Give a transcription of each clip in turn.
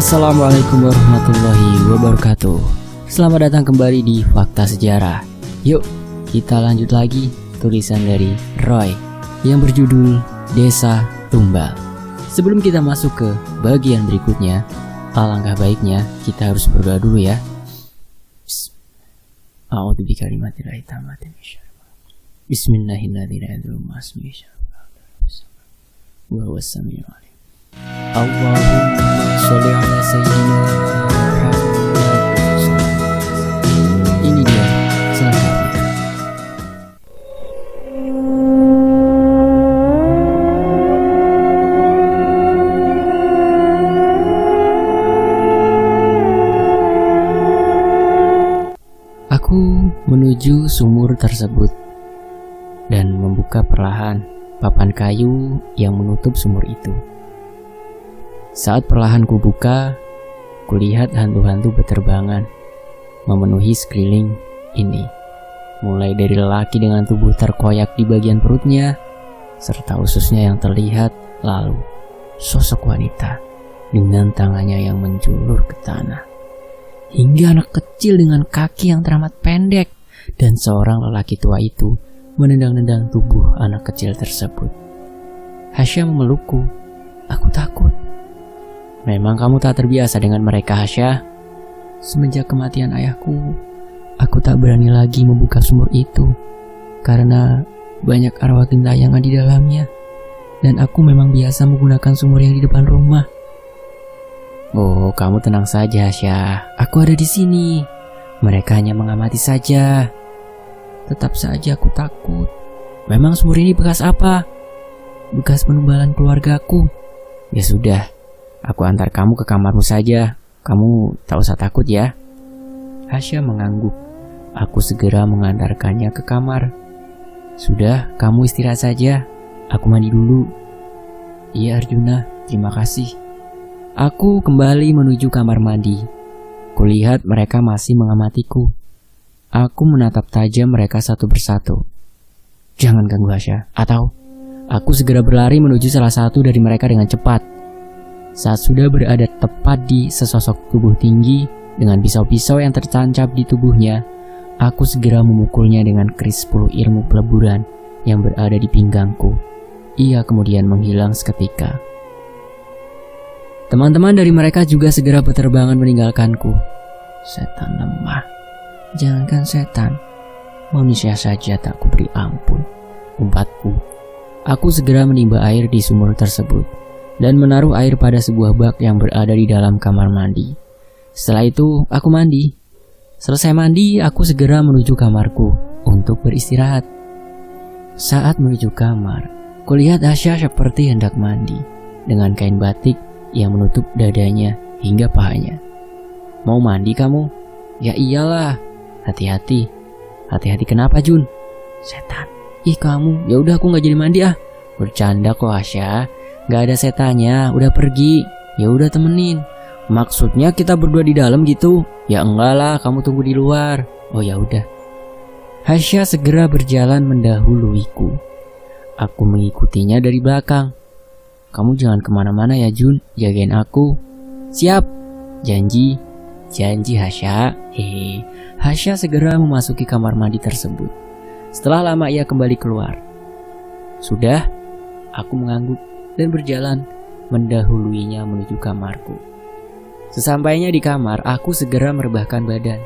Assalamualaikum warahmatullahi wabarakatuh. Selamat datang kembali di Fakta Sejarah. Yuk, kita lanjut lagi tulisan dari Roy yang berjudul Desa Tumbal. Sebelum kita masuk ke bagian berikutnya, alangkah baiknya kita harus berdoa dulu ya. A'udzu bikalimatillahi tammati min syarri ma khalaq. Bismillahirrahmanirrahim. Wa huwas samiul alim. Allahumma sholli ala sayyidina Muhammad. Ini dia selengkapnya. Aku menuju sumur tersebut dan membuka perlahan papan kayu yang menutup sumur itu. Saat perlahan kubuka, kulihat hantu-hantu beterbangan memenuhi sekeliling ini. Mulai dari lelaki dengan tubuh terkoyak di bagian perutnya, serta ususnya yang terlihat, lalu sosok wanita dengan tangannya yang menjulur ke tanah. Hingga anak kecil dengan kaki yang teramat pendek, dan seorang lelaki tua itu menendang-nendang tubuh anak kecil tersebut. Hasya memelukku. Aku takut. Memang kamu tak terbiasa dengan mereka, Hasya. Semenjak kematian ayahku, aku tak berani lagi membuka sumur itu karena banyak arwah gentayangan di dalamnya, dan aku memang biasa menggunakan sumur yang di depan rumah. Oh, kamu tenang saja, Hasya. Aku ada di sini. Mereka hanya mengamati saja. Tetap saja aku takut. Memang sumur ini bekas apa? Bekas penumbalan keluargaku. Ya sudah, aku antar kamu ke kamarmu saja. Kamu tak usah takut ya. Hasya mengangguk. Aku segera mengantarkannya ke kamar. Sudah, kamu istirahat saja. Aku mandi dulu. Iya Arjuna, terima kasih. Aku kembali menuju kamar mandi. Kulihat mereka masih mengamatiku. Aku menatap tajam mereka satu persatu. Jangan ganggu Hasya, atau aku segera berlari menuju salah satu dari mereka dengan cepat. Saat sudah berada tepat di sesosok tubuh tinggi dengan pisau-pisau yang tertancap di tubuhnya, aku segera memukulnya dengan keris 10 ilmu peleburan yang berada di pinggangku. Ia kemudian menghilang seketika. Teman-teman dari mereka juga segera berterbangan meninggalkanku. Setan lemah. Jangankan setan, manusia saja tak kuberi ampun, umpatku. Aku segera menimba air di sumur tersebut dan menaruh air pada sebuah bak yang berada di dalam kamar mandi. Setelah itu, aku mandi. Selesai mandi, aku segera menuju kamarku untuk beristirahat. Saat menuju kamar, kulihat Hasya seperti hendak mandi dengan kain batik yang menutup dadanya hingga pahanya. Mau mandi kamu? Ya iyalah. Hati-hati. Hati-hati kenapa, Jun? Setan. Ih kamu, ya udah aku nggak jadi mandi ah. Bercanda kok Hasya. Nggak ada setannya, udah pergi. Ya udah temenin. Maksudnya kita berdua di dalam gitu? Ya enggak lah, kamu tunggu di luar. Oh ya udah. Hasya segera berjalan mendahuluiku. Aku mengikutinya dari belakang. Kamu jangan kemana-mana ya Jun, jagain aku. Siap. Janji. Janji Hasya. Hehe. Hasya segera memasuki kamar mandi tersebut. Setelah lama ia kembali keluar. Sudah, aku mengangguk dan berjalan mendahuluinya menuju kamarku. Sesampainya di kamar, aku segera merebahkan badan.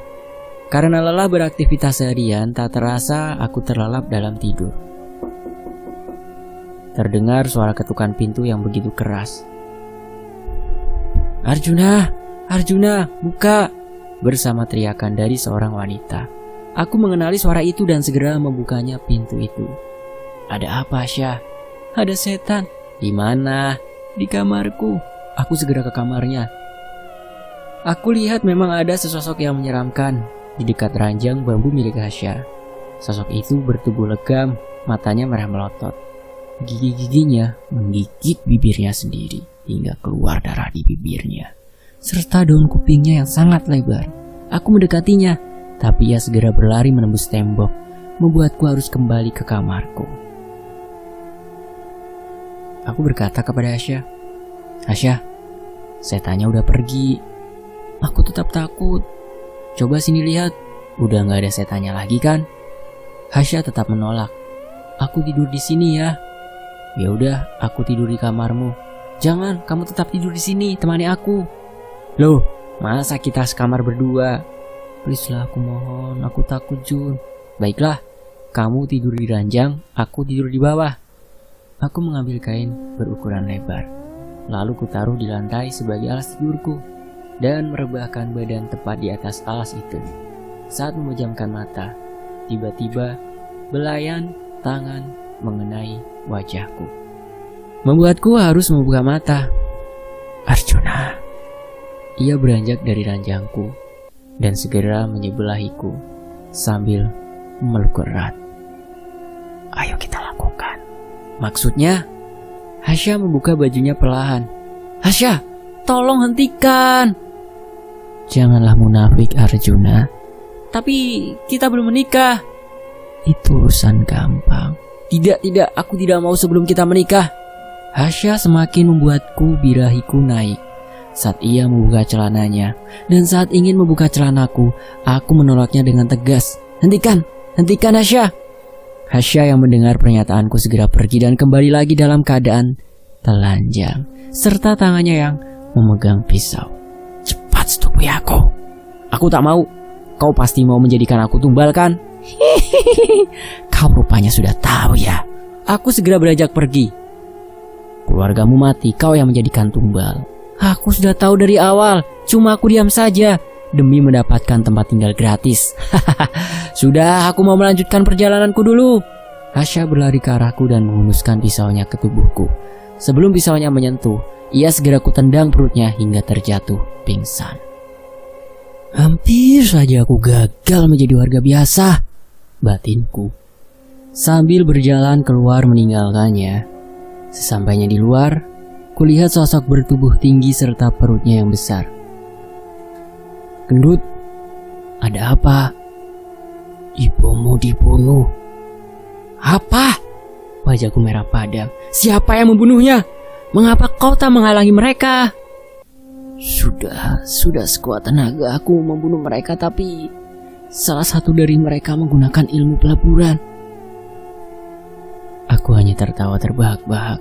Karena lelah beraktivitas seharian, tak terasa aku terlelap dalam tidur. Terdengar suara ketukan pintu yang begitu keras. Arjuna, Arjuna, buka! Bersama teriakan dari seorang wanita. Aku mengenali suara itu dan segera membukanya pintu itu. Ada apa, Syah? Ada setan. Di mana? Di kamarku. Aku segera ke kamarnya. Aku lihat memang ada sesosok yang menyeramkan di dekat ranjang bambu milik Hasya. Sosok itu bertubuh legam, matanya merah melotot. Gigi-giginya menggigit bibirnya sendiri hingga keluar darah di bibirnya, serta daun kupingnya yang sangat lebar. Aku mendekatinya, tapi ia segera berlari menembus tembok, membuatku harus kembali ke kamarku. Aku berkata kepada Hasya, Hasya, Setannya udah pergi. Aku tetap takut. Coba sini lihat, udah gak ada setannya lagi kan? Hasya tetap menolak. Aku tidur di sini ya. Ya udah, aku tidur di kamarmu. Jangan, kamu tetap tidur di sini, temani aku. Loh, masa kita sekamar berdua? Please lah, aku mohon, aku takut Jun. Baiklah, kamu tidur di ranjang, aku tidur di bawah. Aku mengambil kain berukuran lebar, lalu kutaruh di lantai sebagai alas tidurku, dan merebahkan badan tepat di atas alas itu. Saat memejamkan mata, tiba-tiba belayan tangan mengenai wajahku, membuatku harus membuka mata. Arjuna. Ia beranjak dari ranjangku dan segera menyebelahiku sambil memeluk erat. Ayo kita lakukan. Maksudnya? Hasya membuka bajunya perlahan. Hasya, tolong hentikan. Janganlah munafik Arjuna. Tapi kita belum menikah. Itu urusan gampang. Tidak, aku tidak mau sebelum kita menikah. Hasya semakin membuatku birahiku naik saat ia membuka celananya. Dan saat ingin membuka celanaku, aku menolaknya dengan tegas. Hentikan Hasya. Hasya yang mendengar pernyataanku segera pergi dan kembali lagi dalam keadaan telanjang, serta tangannya yang memegang pisau. Cepat setubui aku. Aku tak mau. Kau pasti mau menjadikan aku tumbal kan? Kau rupanya sudah tahu ya. Aku segera beranjak pergi. Keluargamu mati, kau yang menjadikan tumbal. Aku sudah tahu dari awal. Cuma aku diam saja demi mendapatkan tempat tinggal gratis. Sudah, aku mau melanjutkan perjalananku dulu. Hasya berlari ke arahku dan menghunuskan pisaunya ke tubuhku. Sebelum pisaunya menyentuh, ia segera kutendang perutnya hingga terjatuh pingsan. Hampir saja aku gagal menjadi warga biasa, batinku. Sambil berjalan keluar meninggalkannya. Sesampainya di luar, kulihat sosok bertubuh tinggi serta perutnya yang besar. Gendut, ada apa? Ibumu dibunuh. Apa? Wajahku merah padam. Siapa yang membunuhnya? Mengapa kau tak menghalangi mereka? Sudah sekuat tenaga aku membunuh mereka, tapi salah satu dari mereka menggunakan ilmu peleburan. Aku hanya tertawa terbahak-bahak,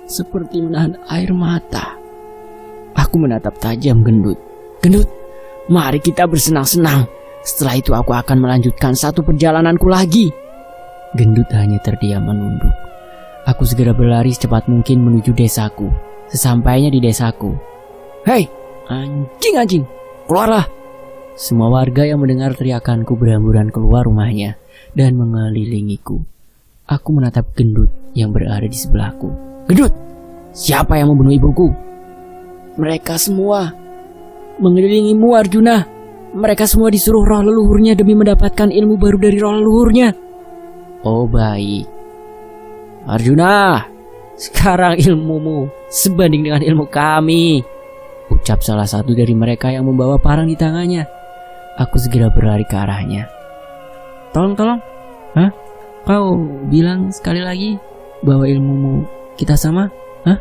seperti menahan air mata. Aku menatap tajam Gendut. Gendut, mari kita bersenang-senang. Setelah itu aku akan melanjutkan satu perjalananku lagi. Gendut hanya terdiam menunduk. Aku segera berlari secepat mungkin menuju desaku. Sesampainya di desaku, hei, anjing, keluarlah. Semua warga yang mendengar teriakanku berhamburan keluar rumahnya dan mengelilingiku. Aku menatap Gendut yang berada di sebelahku. Gendut, siapa yang membunuh ibuku? Mereka semua mengelilingimu Arjuna. Mereka semua disuruh roh leluhurnya demi mendapatkan ilmu baru dari roh leluhurnya. Oh baik, Arjuna, sekarang ilmumu sebanding dengan ilmu kami, ucap salah satu dari mereka yang membawa parang di tangannya. Aku segera berlari ke arahnya. Tolong. Hah? Kau bilang sekali lagi bahwa ilmumu kita sama? Hah?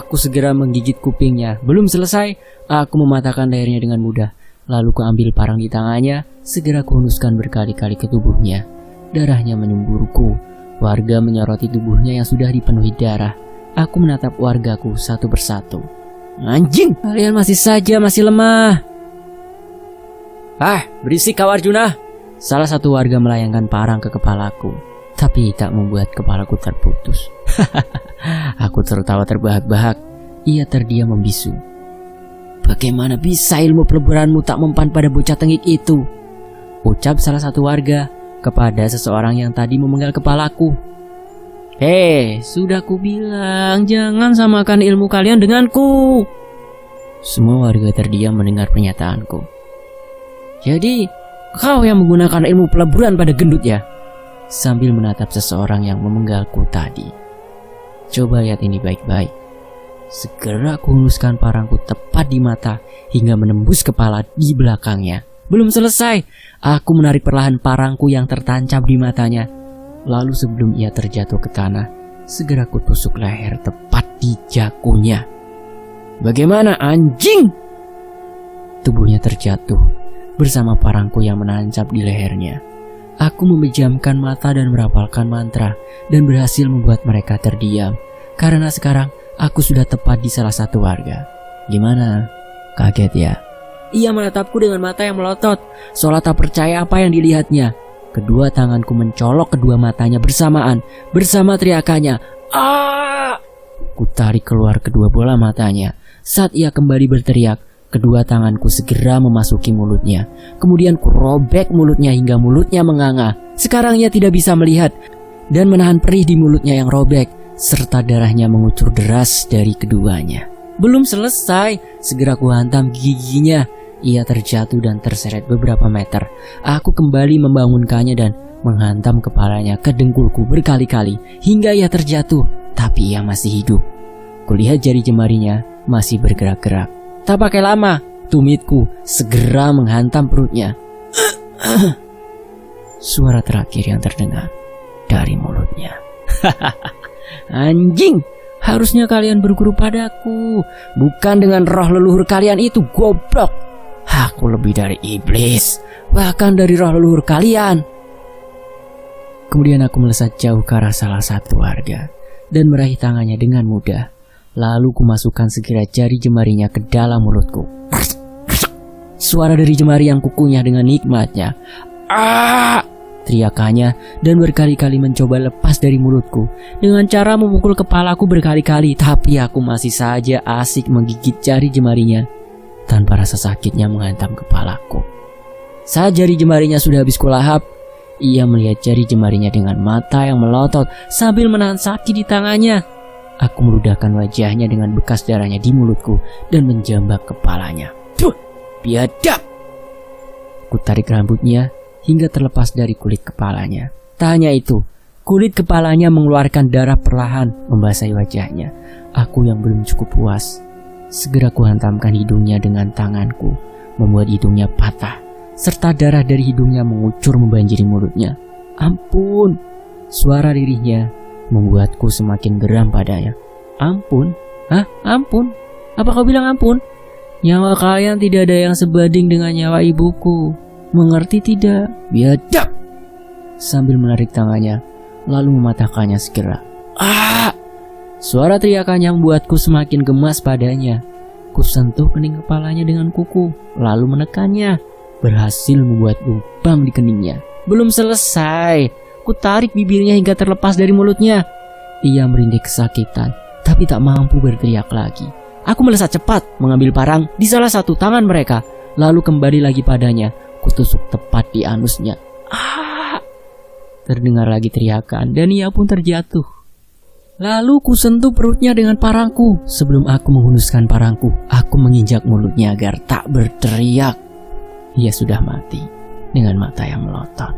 Aku segera menggigit kupingnya. Belum selesai, aku mematahkan lehernya dengan mudah. Lalu kuambil parang di tangannya, segera kuhunuskan berkali-kali ke tubuhnya. Darahnya menyemburku. Warga menyoroti tubuhnya yang sudah dipenuhi darah. Aku menatap wargaku satu persatu. Anjing, kalian masih lemah. Berisik kau Arjuna. Salah satu warga melayangkan parang ke kepalaku, tapi tak membuat kepalaku terputus. Aku tertawa terbahak-bahak. Ia terdiam membisu. Bagaimana bisa ilmu peleburanmu tak mempan pada bocah tengik itu? Ucap salah satu warga kepada seseorang yang tadi memenggal kepalaku. Sudah kubilang jangan samakan ilmu kalian denganku. Semua warga terdiam mendengar pernyataanku. Jadi kau yang menggunakan ilmu peleburan pada Gendut ya? Sambil menatap seseorang yang memenggalku tadi. Coba lihat ini baik-baik. Segera kuhunuskan parangku tepat di mata hingga menembus kepala di belakangnya. Belum selesai, aku menarik perlahan parangku yang tertancap di matanya. Lalu sebelum ia terjatuh ke tanah, segera kutusuk leher tepat di jakunya. Bagaimana anjing? Tubuhnya terjatuh bersama parangku yang menancap di lehernya. Aku memejamkan mata dan merapalkan mantra dan berhasil membuat mereka terdiam. Karena sekarang aku sudah tepat di salah satu warga. Gimana? Kaget ya? Ia menatapku dengan mata yang melotot, seolah tak percaya apa yang dilihatnya. Kedua tanganku mencolok kedua matanya bersamaan, bersama teriakannya, "Ah!" Ku tarik keluar kedua bola matanya. Saat ia kembali berteriak, kedua tanganku segera memasuki mulutnya. Kemudian ku robek mulutnya hingga mulutnya menganga. Sekarang ia tidak bisa melihat dan menahan perih di mulutnya yang robek, serta darahnya mengucur deras dari keduanya. Belum selesai, segera ku hantam giginya. Ia terjatuh dan terseret beberapa meter. Aku kembali membangunkannya dan menghantam kepalanya ke dengkulku berkali-kali hingga ia terjatuh, tapi ia masih hidup. Kulihat jari jemarinya masih bergerak-gerak. Tak pakai lama, tumitku segera menghantam perutnya. Suara terakhir yang terdengar dari mulutnya. Anjing, harusnya kalian berguru padaku, bukan dengan roh leluhur kalian itu, goblok. Aku lebih dari iblis, bahkan dari roh leluhur kalian. Kemudian aku melesat jauh ke arah salah satu warga dan meraih tangannya dengan mudah. Lalu kumasukkan segera jari jemarinya ke dalam mulutku. Suara dari jemari yang kukunyah dengan nikmatnya. "Ah!" teriakannya dan berkali-kali mencoba lepas dari mulutku dengan cara memukul kepalaku berkali-kali, tapi aku masih saja asik menggigit jari jemarinya tanpa rasa sakitnya menghantam kepalaku. Saat jari jemarinya sudah habis kulahap, ia melihat jari jemarinya dengan mata yang melotot sambil menahan sakit di tangannya. Aku meludahkan wajahnya dengan bekas darahnya di mulutku dan menjambak kepalanya. Puh, biadab! Ku tarik rambutnya hingga terlepas dari kulit kepalanya. Tak hanya itu, kulit kepalanya mengeluarkan darah perlahan membasahi wajahnya. Aku yang belum cukup puas, segera kuhantamkan hidungnya dengan tanganku, membuat hidungnya patah, serta darah dari hidungnya mengucur membanjiri mulutnya. Ampun! Suara lirihnya membuatku semakin geram padanya. Ampun? Hah? Ampun? Apa kau bilang ampun? Nyawa kalian tidak ada yang sebanding dengan nyawa ibuku. Mengerti tidak? Biadab! Sambil menarik tangannya, lalu mematahkannya segera. Ah! Suara teriakannya membuatku semakin gemas padanya. Ku sentuh kening kepalanya dengan kuku, lalu menekannya. Berhasil membuat lubang di keningnya. Belum selesai. Ku tarik bibirnya hingga terlepas dari mulutnya. Ia merintih kesakitan, tapi tak mampu berteriak lagi. Aku melesat cepat mengambil parang di salah satu tangan mereka, lalu kembali lagi padanya. Kutusuk tepat di anusnya. Ah! Terdengar lagi teriakan dan ia pun terjatuh. Lalu ku sentuh perutnya dengan parangku. Sebelum aku menghunuskan parangku, aku menginjak mulutnya agar tak berteriak. Ia sudah mati dengan mata yang melotot.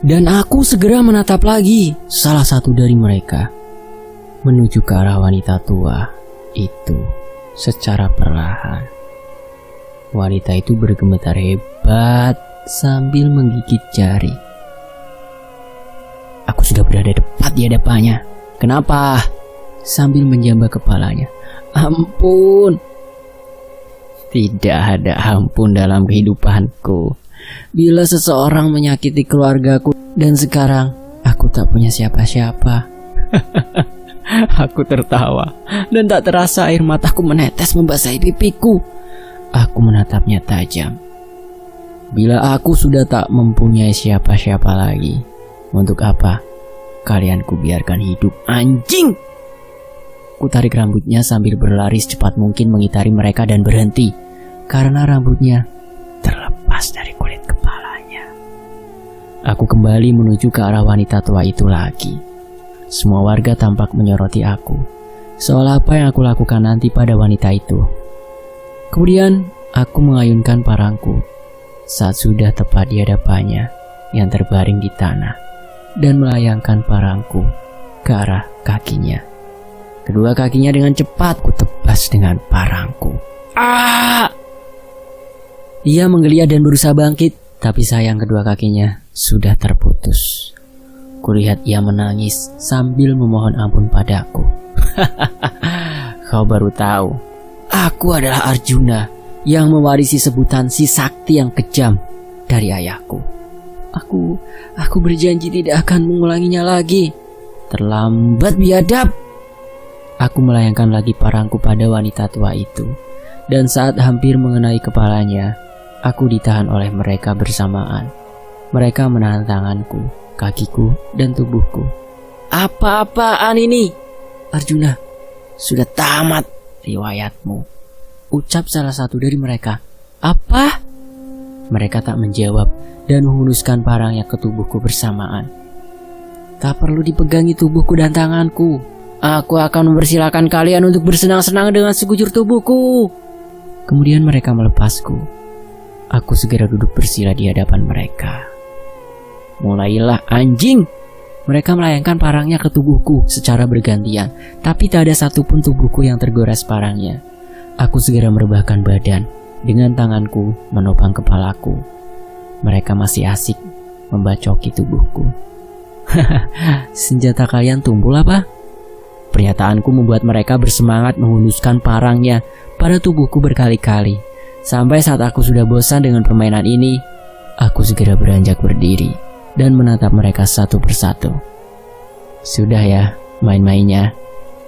Dan aku segera menatap lagi salah satu dari mereka menuju ke arah wanita tua itu secara perlahan. Wanita itu bergemetar hebat sambil menggigit jari. Aku sudah berada tepat di hadapannya. Kenapa? Sambil menjambak kepalanya. Ampun! Tidak ada ampun dalam kehidupanku. Bila seseorang menyakiti keluargaku dan sekarang aku tak punya siapa-siapa. Aku tertawa dan tak terasa air mataku menetes membasahi pipiku. Aku menatapnya tajam. Bila aku sudah tak mempunyai siapa-siapa lagi, untuk apa kalian kubiarkan hidup, anjing? Ku tarik rambutnya sambil berlari secepat mungkin mengitari mereka dan berhenti karena rambutnya terlepas dari kulit kepalanya. Aku kembali menuju ke arah wanita tua itu lagi. Semua warga tampak menyoroti aku, seolah apa yang aku lakukan nanti pada wanita itu. Kemudian aku mengayunkan parangku saat sudah tepat di hadapannya yang terbaring di tanah dan melayangkan parangku ke arah kakinya. Kedua kakinya dengan cepat kutebas dengan parangku. Ah! Ia menggeliat dan berusaha bangkit, tapi sayang kedua kakinya sudah terputus. Kulihat ia menangis sambil memohon ampun padaku. Kau baru tahu, aku adalah Arjuna yang mewarisi sebutan si sakti yang kejam dari ayahku. Aku berjanji tidak akan mengulanginya lagi. Terlambat biadab. Aku melayangkan lagi parangku pada wanita tua itu, dan saat hampir mengenai kepalanya, aku ditahan oleh mereka bersamaan. Mereka menahan tanganku, kakiku, dan tubuhku. Apa-apaan ini? Arjuna, sudah tamat riwayatmu, ucap salah satu dari mereka. Apa? Mereka tak menjawab dan menghunuskan parangnya ke tubuhku bersamaan. Tak perlu dipegangi tubuhku dan tanganku. Aku akan mempersilahkan kalian untuk bersenang-senang dengan sekujur tubuhku. Kemudian mereka melepasku. Aku segera duduk bersila di hadapan mereka. Mulailah anjing. Mereka melayangkan parangnya ke tubuhku secara bergantian, tapi tak ada satupun tubuhku yang tergores parangnya. Aku segera merebahkan badan dengan tanganku menopang kepalaku. Mereka masih asik membacoki tubuhku. Senjata kalian tumpul apa? Pernyataanku membuat mereka bersemangat menghunuskan parangnya pada tubuhku berkali-kali. Sampai saat aku sudah bosan dengan permainan ini, aku segera beranjak berdiri dan menatap mereka satu persatu. Sudah ya, main-mainnya.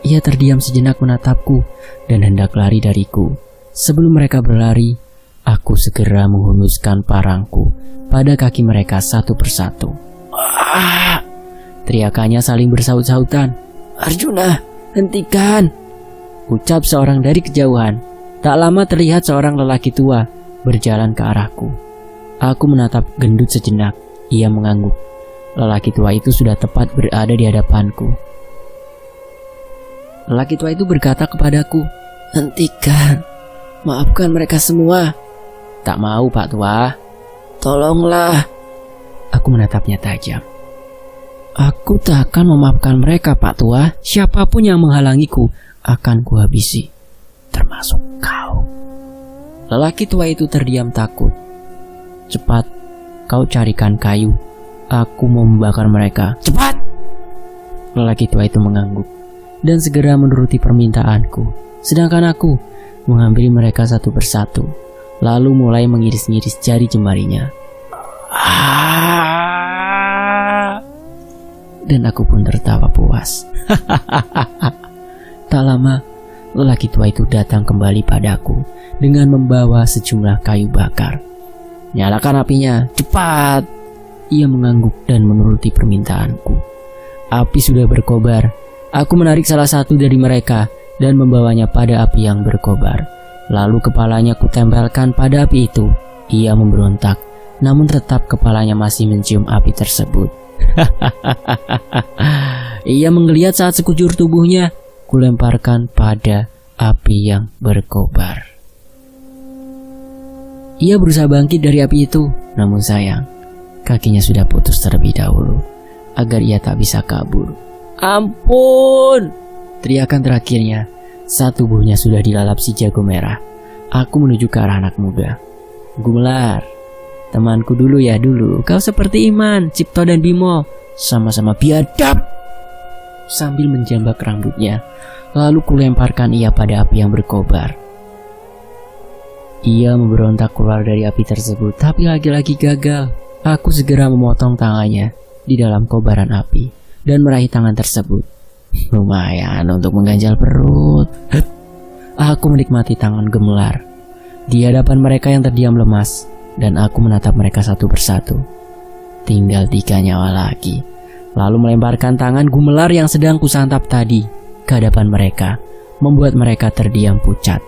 Ia terdiam sejenak menatapku dan hendak lari dariku. Sebelum mereka berlari, aku segera menghunuskan parangku pada kaki mereka satu persatu. Ah! Teriakannya saling bersaut-sautan. Arjuna, hentikan! Ucap seorang dari kejauhan. Tak lama terlihat seorang lelaki tua berjalan ke arahku. Aku menatap gendut sejenak. Ia mengangguk. Lelaki tua itu sudah tepat berada di hadapanku. Lelaki tua itu berkata kepadaku, hentikan, maafkan mereka semua. Tak mau, Pak Tua. Tolonglah. Aku menatapnya tajam. Aku tak akan memaafkan mereka, Pak Tua. Siapapun yang menghalangiku akan kuhabisi, termasuk kau. Lelaki tua itu terdiam takut. Cepat, kau carikan kayu. Aku mau membakar mereka. Cepat! Lelaki tua itu mengangguk dan segera menuruti permintaanku. Sedangkan aku menghampiri mereka satu persatu, lalu mulai mengiris-ngiris jari jemarinya. Dan aku pun tertawa puas. Tak lama, lelaki tua itu datang kembali padaku dengan membawa sejumlah kayu bakar. Nyalakan apinya, cepat! Ia mengangguk dan menuruti permintaanku. Api sudah berkobar. Aku menarik salah satu dari mereka dan membawanya pada api yang berkobar. Lalu kepalanya kutempelkan pada api itu. Ia memberontak, namun tetap kepalanya masih mencium api tersebut. Ia menggeliat saat sekujur tubuhnya kulemparkan pada api yang berkobar. Ia berusaha bangkit dari api itu, namun sayang, kakinya sudah putus terlebih dahulu agar ia tak bisa kabur. Ampun! Teriakan terakhirnya saat tubuhnya sudah dilalap si jago merah. Aku menuju ke arah anak muda. Gumelar, temanku dulu ya dulu. Kau seperti Iman, Cipto dan Bimo, sama-sama biadab. Sambil menjambak rambutnya, lalu kulemparkan ia pada api yang berkobar. Ia memberontak keluar dari api tersebut, tapi lagi-lagi gagal. Aku segera memotong tangannya di dalam kobaran api dan meraih tangan tersebut. Lumayan untuk mengganjal perut. Aku menikmati tangan gemelar di hadapan mereka yang terdiam lemas, dan aku menatap mereka satu persatu. Tinggal 3 nyawa lagi. Lalu melemparkan tangan gumelar yang sedang kusantap tadi ke hadapan mereka, membuat mereka terdiam pucat.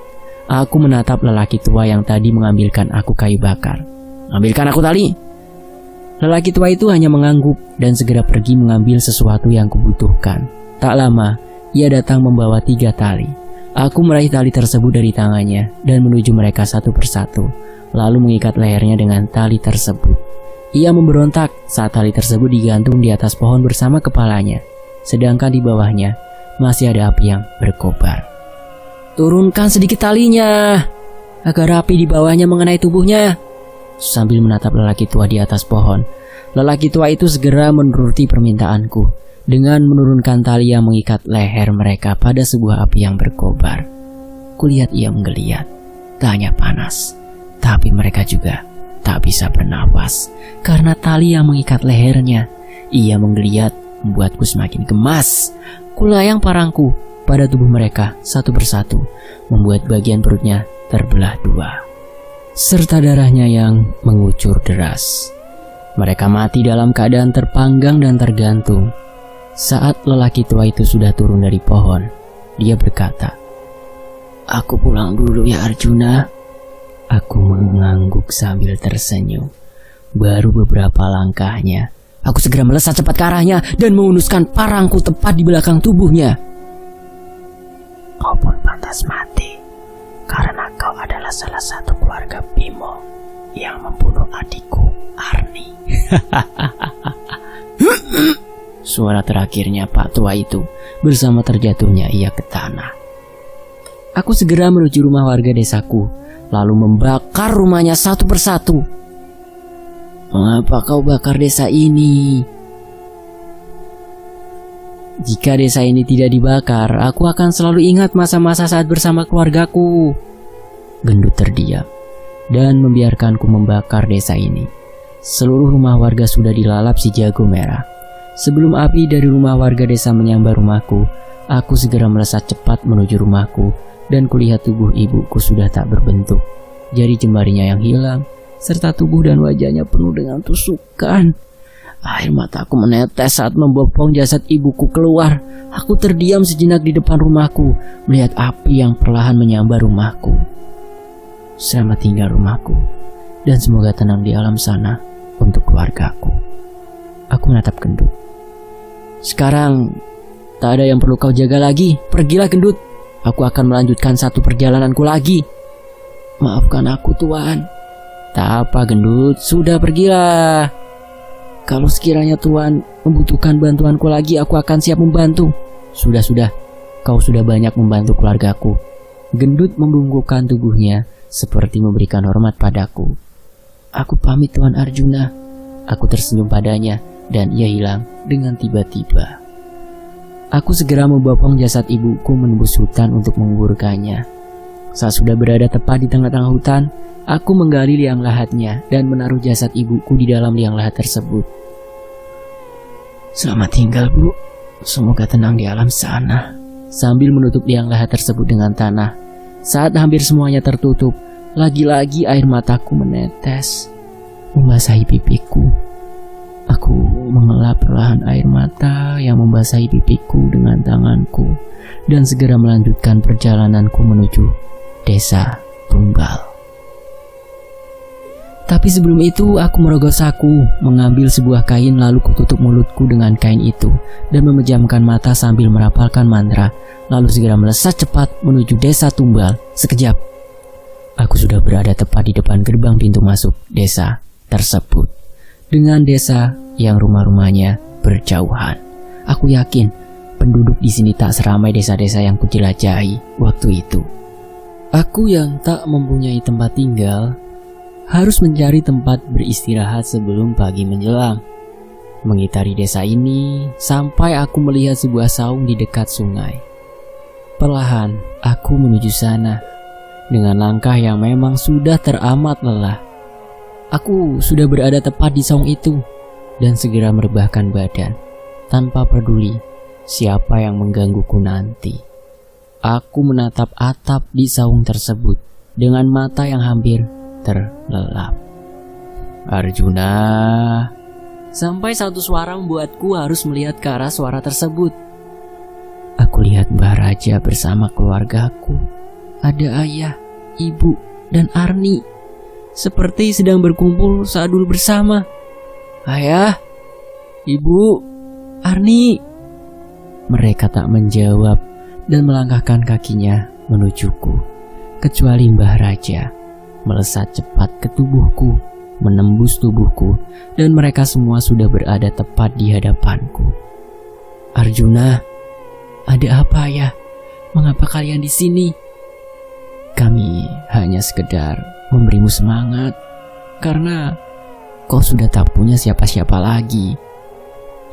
Aku menatap lelaki tua yang tadi mengambilkan aku kayu bakar. Ambilkan aku tali. Lelaki tua itu hanya mengangguk dan segera pergi mengambil sesuatu yang kubutuhkan. Tak lama, ia datang membawa 3 tali. Aku meraih tali tersebut dari tangannya dan menuju mereka satu persatu, lalu mengikat lehernya dengan tali tersebut. Ia memberontak saat tali tersebut digantung di atas pohon bersama kepalanya, sedangkan di bawahnya masih ada api yang berkobar. Turunkan sedikit talinya agar api di bawahnya mengenai tubuhnya. Sambil menatap lelaki tua di atas pohon, lelaki tua itu segera menuruti permintaanku Dengan menurunkan tali yang mengikat leher mereka pada sebuah api yang berkobar, kulihat ia menggeliat. Tak hanya panas, tapi mereka juga tak bisa bernapas karena tali yang mengikat lehernya. Ia menggeliat membuatku semakin gemas. Kulayang parangku pada tubuh mereka satu persatu, membuat bagian perutnya terbelah dua, serta darahnya yang mengucur deras. Mereka mati dalam keadaan terpanggang dan tergantung. Saat lelaki tua itu sudah turun dari pohon, dia berkata, "Aku pulang dulu ya Arjuna." Aku mengangguk sambil tersenyum. Baru beberapa langkahnya, aku segera melesat cepat ke arahnya dan menghunuskan parangku tepat di belakang tubuhnya. "Kau pun pantas mati, karena kau adalah salah satu keluarga Bimo yang membunuh adikku, Arni." Suara terakhirnya Pak tua itu bersama terjatuhnya ia ke tanah. Aku segera menuju rumah warga desaku, lalu membakar rumahnya satu persatu. "Mengapa kau bakar desa ini? Jika desa ini tidak dibakar, aku akan selalu ingat masa-masa saat bersama keluargaku." Gendut terdiam dan membiarkanku membakar desa ini. Seluruh rumah warga sudah dilalap si jago merah. Sebelum api dari rumah warga desa menyambar rumahku, aku segera melesat cepat menuju rumahku dan kulihat tubuh ibuku sudah tak berbentuk. Jari jemarinya yang hilang, serta tubuh dan wajahnya penuh dengan tusukan. Air mataku menetes saat membopong jasad ibuku keluar. Aku terdiam sejenak di depan rumahku, melihat api yang perlahan menyambar rumahku. Selamat tinggal rumahku, dan semoga tenang di alam sana untuk keluargaku. Aku menatap Gendut. "Sekarang tak ada yang perlu kau jaga lagi. Pergilah Gendut. Aku akan melanjutkan satu perjalananku lagi." "Maafkan aku Tuan." "Tak apa Gendut, sudah pergilah. Kalau sekiranya Tuan membutuhkan bantuanku lagi, aku akan siap membantu." Sudah, kau sudah banyak membantu keluargaku." Gendut membungkukkan tubuhnya seperti memberikan hormat padaku. "Aku pamit Tuan Arjuna." Aku tersenyum padanya dan ia hilang dengan tiba-tiba. Aku segera membopong jasad ibuku menembus hutan untuk menguburkannya. Saat sudah berada tepat di tengah-tengah hutan, aku menggali liang lahatnya dan menaruh jasad ibuku di dalam liang lahat tersebut. "Selamat tinggal, Bu. Semoga tenang di alam sana." Sambil menutup liang lahat tersebut dengan tanah. Saat hampir semuanya tertutup, lagi-lagi air mataku menetes, membasahi pipiku. Aku mengelap perlahan air mata yang membasahi pipiku dengan tanganku dan segera melanjutkan perjalananku menuju desa Tumbal. Tapi sebelum itu aku merogoh saku, mengambil sebuah kain lalu kututup mulutku dengan kain itu dan memejamkan mata sambil merapalkan mantra, lalu segera melesat cepat menuju desa Tumbal. Sekejap, aku sudah berada tepat di depan gerbang pintu masuk desa tersebut. Dengan desa yang rumah-rumahnya berjauhan, aku yakin penduduk di sini tak seramai desa-desa yang kujelajahi waktu itu. Aku yang tak mempunyai tempat tinggal harus mencari tempat beristirahat sebelum pagi menjelang. Mengitari desa ini sampai aku melihat sebuah saung di dekat sungai. Perlahan aku menuju sana dengan langkah yang memang sudah teramat lelah. Aku sudah berada tepat di saung itu dan segera merebahkan badan tanpa peduli siapa yang menggangguku nanti. Aku menatap atap di saung tersebut dengan mata yang hampir terlelap. "Arjuna." Sampai satu suara membuatku harus melihat ke arah suara tersebut. Aku lihat Mbah Raja bersama keluargaku. Ada ayah, ibu, dan Arni. Seperti sedang berkumpul saat dulu bersama. "Ayah, ibu, Arni." Mereka tak menjawab dan melangkahkan kakinya menujuku. Kecuali Mbah Raja melesat cepat ke tubuhku, menembus tubuhku, dan mereka semua sudah berada tepat di hadapanku. "Arjuna, ada apa ya? Mengapa kalian di sini?" "Kami hanya sekedar memberimu semangat, karena kau sudah tak punya siapa-siapa lagi."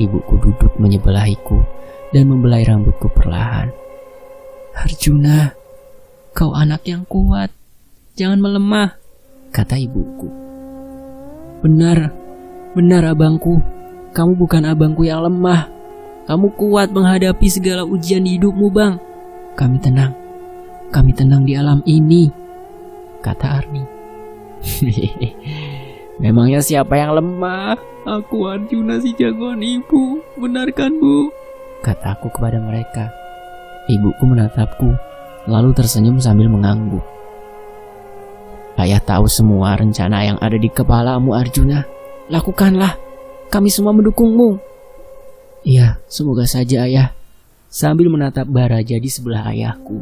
Ibuku duduk menyebelahiku dan membelai rambutku perlahan. "Arjuna, kau anak yang kuat. Jangan melemah," kata ibuku. Benar abangku. Kamu bukan abangku yang lemah. Kamu kuat menghadapi segala ujian di hidupmu, Bang. Kami tenang di alam ini," kata Arni. "Memangnya siapa yang lemah? Aku Arjuna si jagoan ibu. Benar kan, Bu?" kataku kepada mereka. Ibuku menatapku, lalu tersenyum sambil mengangguk. "Ayah tahu semua rencana yang ada di kepalamu, Arjuna. Lakukanlah, kami semua mendukungmu." "Iya, semoga saja, Ayah." Sambil menatap Baraja di sebelah ayahku,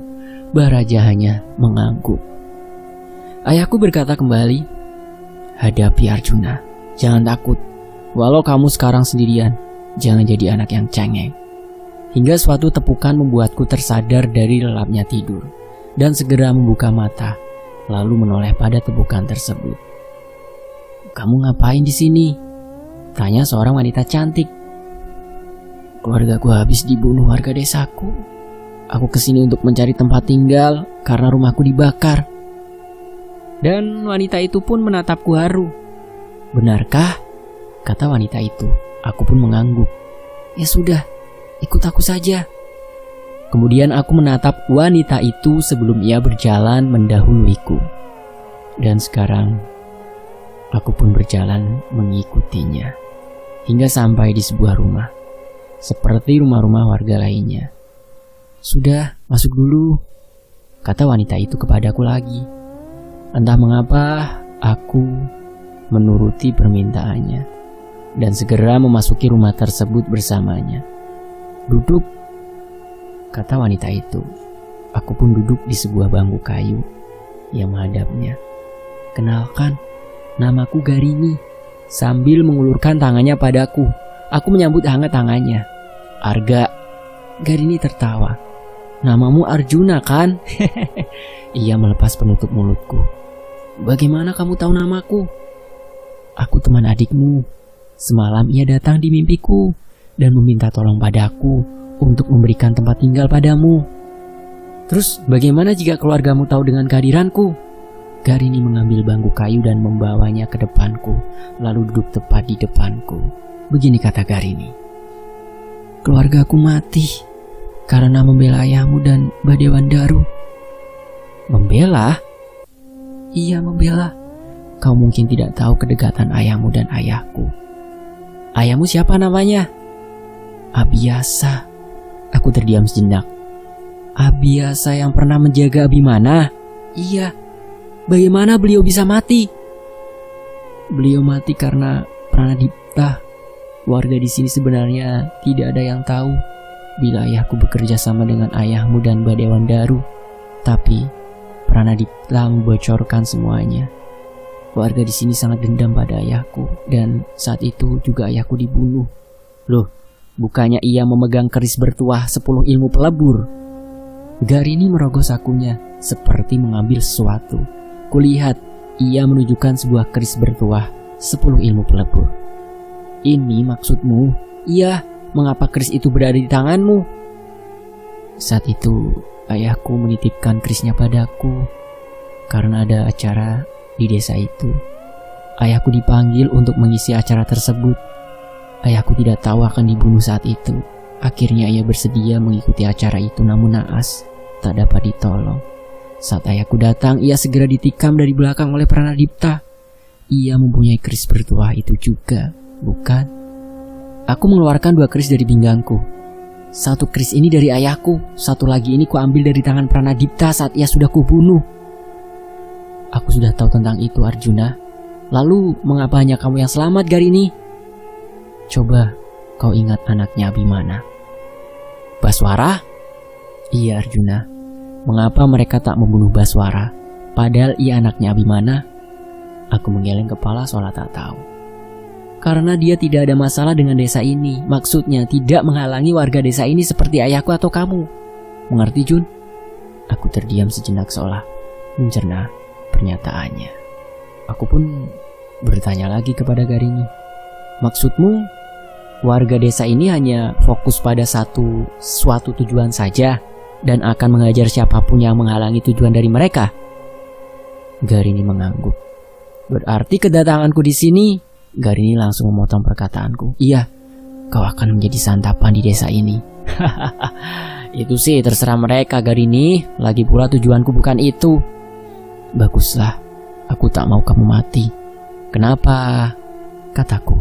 Baraja hanya mengangguk. Ayahku berkata kembali, "Hadapi Arjuna, jangan takut. Walau kamu sekarang sendirian, jangan jadi anak yang cengeng." Hingga suatu tepukan membuatku tersadar dari lelapnya tidur dan segera membuka mata, lalu menoleh pada tepukan tersebut. "Kamu ngapain di sini?" tanya seorang wanita cantik. "Keluargaku habis dibunuh warga desaku. Aku kesini untuk mencari tempat tinggal karena rumahku dibakar." Dan wanita itu pun menatapku haru. "Benarkah?" kata wanita itu. Aku pun mengangguk. "Ya sudah, ikut aku saja." Kemudian aku menatap wanita itu sebelum ia berjalan mendahuluiku. Dan sekarang aku pun berjalan mengikutinya hingga sampai di sebuah rumah, seperti rumah-rumah warga lainnya. "Sudah, masuk dulu," kata wanita itu kepadaku lagi. Entah mengapa aku menuruti permintaannya dan segera memasuki rumah tersebut bersamanya. "Duduk," kata wanita itu. Aku pun duduk di sebuah bangku kayu yang menghadapnya. "Kenalkan, namaku Garini." Sambil mengulurkan tangannya padaku, aku menyambut hangat tangannya. "Arga." Garini tertawa. "Namamu Arjuna kan?" Ia melepas penutup mulutku. "Bagaimana kamu tahu namaku?" "Aku teman adikmu. Semalam ia datang di mimpiku dan meminta tolong padaku untuk memberikan tempat tinggal padamu." "Terus bagaimana jika keluargamu tahu dengan kehadiranku?" Garini mengambil bangku kayu dan membawanya ke depanku, lalu duduk tepat di depanku. Begini kata Garini. "Keluargaku mati karena membela ayahmu dan Badewandaru." "Membela?" "Iya, membela. Kau mungkin tidak tahu kedekatan ayahmu dan ayahku." "Ayahmu siapa namanya?" "Abiyasa." Aku terdiam sejenak. "Abiyasa yang pernah menjaga Abimana?" "Iya." "Bagaimana beliau bisa mati?" "Beliau mati karena Pranadipta. Warga di sini sebenarnya tidak ada yang tahu bila ayahku bekerja sama dengan ayahmu dan Badewandaru. Tapi Pranadipta membocorkan semuanya. Warga di sini sangat dendam pada ayahku dan saat itu juga ayahku dibunuh." "Loh, bukannya ia memegang keris bertuah 10 ilmu pelebur?" Garini merogoh sakunya seperti mengambil sesuatu. Kulihat ia menunjukkan sebuah keris bertuah 10 ilmu pelebur. "Ini maksudmu?" "Iya, mengapa keris itu berada di tanganmu?" "Saat itu ayahku menitipkan kerisnya padaku karena ada acara di desa itu. Ayahku dipanggil untuk mengisi acara tersebut. Ayahku tidak tahu akan dibunuh saat itu. Akhirnya ia bersedia mengikuti acara itu, namun naas tak dapat ditolong. Saat ayahku datang, ia segera ditikam dari belakang oleh Pranadipta. Ia mempunyai keris bertuah itu juga, bukan?" Aku mengeluarkan 2 keris dari pinggangku. "Satu keris ini dari ayahku, satu lagi ini kuambil dari tangan Pranadipta saat ia sudah kubunuh." "Aku sudah tahu tentang itu, Arjuna. Lalu mengapa hanya kamu yang selamat, Garini?" "Coba kau ingat anaknya Abimana." "Baswara?" "Iya, Arjuna. Mengapa mereka tak membunuh Baswara, padahal ia anaknya Abimana?" Aku menggeleng kepala seolah tak tahu. "Karena dia tidak ada masalah dengan desa ini. Maksudnya tidak menghalangi warga desa ini seperti ayahku atau kamu. Mengerti, Jun?" Aku terdiam sejenak seolah mencerna pernyataannya. Aku pun bertanya lagi kepada Garini. "Maksudmu?" warga desa ini hanya fokus pada suatu tujuan saja dan akan mengajar siapapun yang menghalangi tujuan dari mereka? Garini mengangguk. Berarti kedatanganku di sini. Garini langsung memotong perkataanku. Iya, kau akan menjadi santapan di desa ini. Itu sih terserah mereka, Garini. Lagi pula tujuanku bukan itu. Baguslah, aku tak mau kamu mati. Kenapa? Kataku.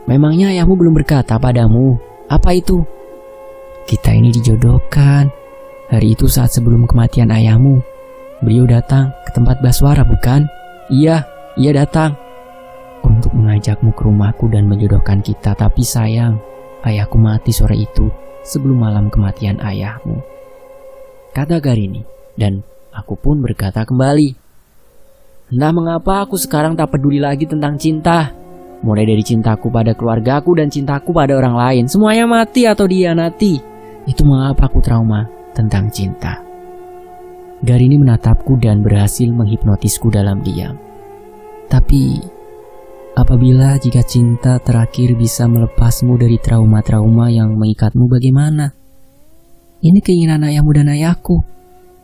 Memangnya ayahmu belum berkata padamu? Apa itu? Kita ini dijodohkan. Hari itu saat sebelum kematian ayahmu, beliau datang ke tempat Baswara, bukan? Iya datang. Untuk mengajakmu ke rumahku dan menjodohkan kita. Tapi sayang, ayahku mati sore itu sebelum malam kematian ayahmu, kata Garini. Dan aku pun berkata kembali. Entah mengapa aku sekarang tak peduli lagi tentang cinta. Mulai dari cintaku pada keluargaku dan cintaku pada orang lain, semuanya mati atau dihianati. Itu mengapa aku trauma tentang cinta. Garini menatapku dan berhasil menghipnotisku dalam diam. Tapi, apabila jika cinta terakhir bisa melepasmu dari trauma-trauma yang mengikatmu, bagaimana? Ini keinginan ayahmu dan ayahku.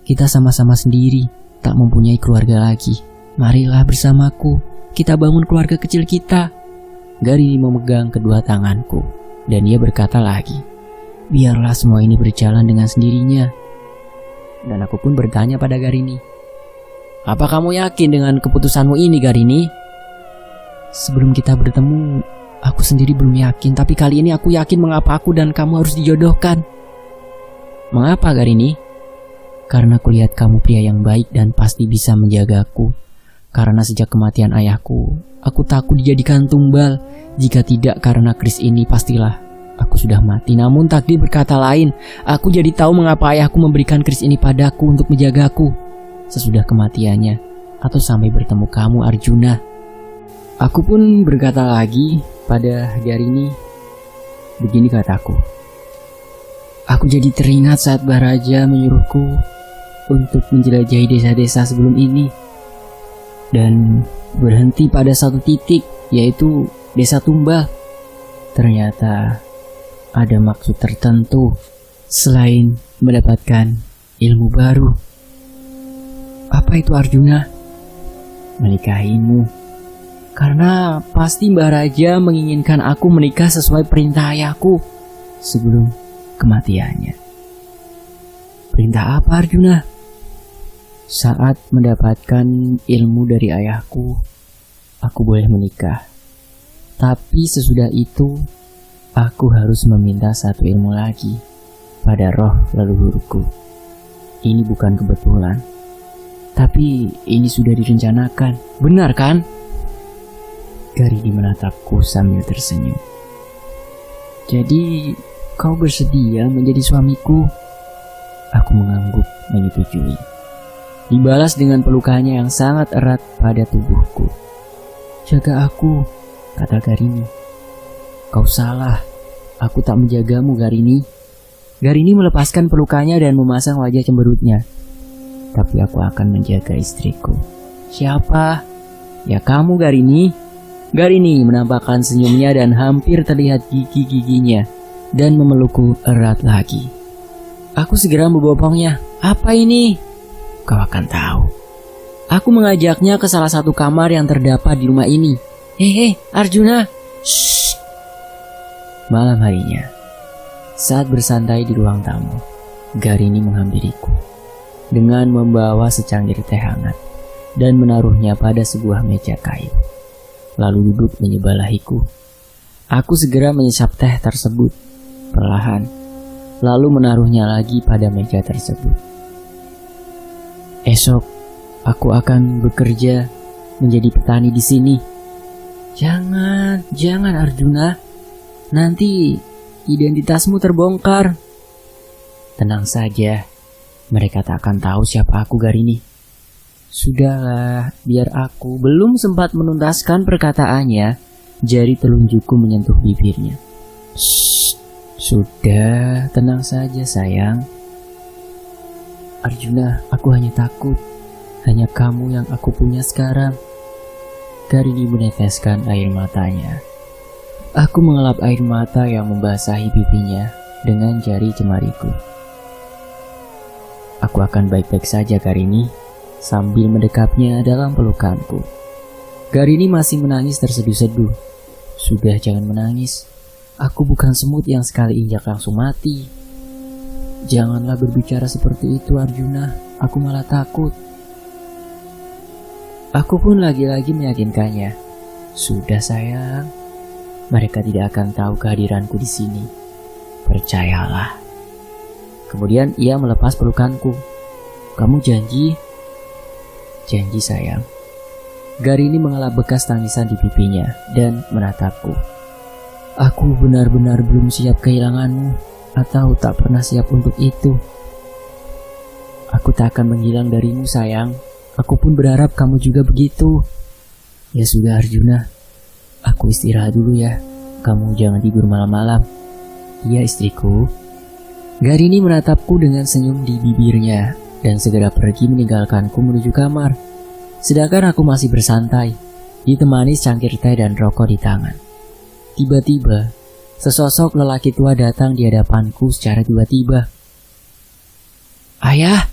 Kita sama-sama sendiri, tak mempunyai keluarga lagi. Marilah bersamaku, kita bangun keluarga kecil kita. Garini memegang kedua tanganku, dan ia berkata lagi, biarlah semua ini berjalan dengan sendirinya. Dan aku pun bertanya pada Garini, apa kamu yakin dengan keputusanmu ini, Garini? Sebelum kita bertemu, aku sendiri belum yakin, tapi kali ini aku yakin mengapa aku dan kamu harus dijodohkan. Mengapa, Garini? Karena kulihat kamu pria yang baik dan pasti bisa menjagaku. Karena sejak kematian ayahku, aku takut dijadikan tumbal. Jika tidak karena keris ini, pastilah aku sudah mati. Namun takdir berkata lain. Aku jadi tahu mengapa ayahku memberikan keris ini padaku untuk menjagaku sesudah kematiannya, atau sampai bertemu kamu, Arjuna. Aku pun berkata lagi pada Garini. Begini kataku. Aku jadi teringat saat Baraja menyuruhku untuk menjelajahi desa-desa sebelum ini, dan berhenti pada satu titik, yaitu desa Tumbal. Ternyata ada maksud tertentu selain mendapatkan ilmu baru. Apa itu, Arjuna? Menikahimu. Karena pasti Mbah Raja menginginkan aku menikah sesuai perintah ayahku sebelum kematiannya. Perintah apa, Arjuna? Saat mendapatkan ilmu dari ayahku, aku boleh menikah. Tapi sesudah itu, aku harus meminta satu ilmu lagi pada roh leluhurku. Ini bukan kebetulan, tapi ini sudah direncanakan. Benar kan? Garini menatapku sambil tersenyum. Jadi, kau bersedia menjadi suamiku? Aku mengangguk menyetujui. Dibalas dengan pelukannya yang sangat erat pada tubuhku. Jaga aku, kata Garini. Kau salah, aku tak menjagamu, Garini. Garini melepaskan pelukannya dan memasang wajah cemberutnya. Tapi aku akan menjaga istriku. Siapa? Ya kamu, Garini. Garini menampakkan senyumnya dan hampir terlihat gigi-giginya dan memelukku erat lagi. Aku segera membopongnya. Apa ini? Kau akan tahu. Aku mengajaknya ke salah satu kamar yang terdapat di rumah ini. Hei, Arjuna. Shh. Malam harinya, saat bersantai di ruang tamu, Garini menghampiriku dengan membawa secangkir teh hangat dan menaruhnya pada sebuah meja kayu. Lalu duduk menyebelahiku. Aku segera menyesap teh tersebut perlahan, lalu menaruhnya lagi pada meja tersebut. Esok, aku akan bekerja menjadi petani di sini. Jangan Arjuna. Nanti identitasmu terbongkar. Tenang saja, mereka tak akan tahu siapa aku, Garini. Sudahlah, biar aku. Belum sempat menuntaskan perkataannya, jari telunjukku menyentuh bibirnya. Shh, sudah, tenang saja sayang. Arjuna, aku hanya takut. Hanya kamu yang aku punya sekarang. Garini meneteskan air matanya. Aku mengelap air mata yang membasahi pipinya dengan jari jemariku. Aku akan baik-baik saja, Garini, sambil mendekapnya dalam pelukanku. Garini masih menangis terseduh-seduh. Sudah, jangan menangis. Aku bukan semut yang sekali injak langsung mati. Janganlah berbicara seperti itu, Arjuna. Aku malah takut. Aku pun lagi-lagi meyakinkannya. Sudah, sayang. Mereka tidak akan tahu kehadiranku di sini. Percayalah. Kemudian ia melepas pelukanku. Kamu janji? Janji, sayang. Garini mengelap bekas tangisan di pipinya dan menatapku. Aku benar-benar belum siap kehilanganmu, atau tak pernah siap untuk itu. Aku tak akan menghilang darimu, sayang. Aku pun berharap kamu juga begitu. Ya sudah, Arjuna. Aku istirahat dulu ya. Kamu jangan tidur malam-malam. Iya, istriku. Garini menatapku dengan senyum di bibirnya dan segera pergi meninggalkanku menuju kamar. Sedangkan aku masih bersantai, ditemani secangkir teh dan rokok di tangan. Tiba-tiba, sesosok lelaki tua datang di hadapanku secara tiba-tiba. Ayah!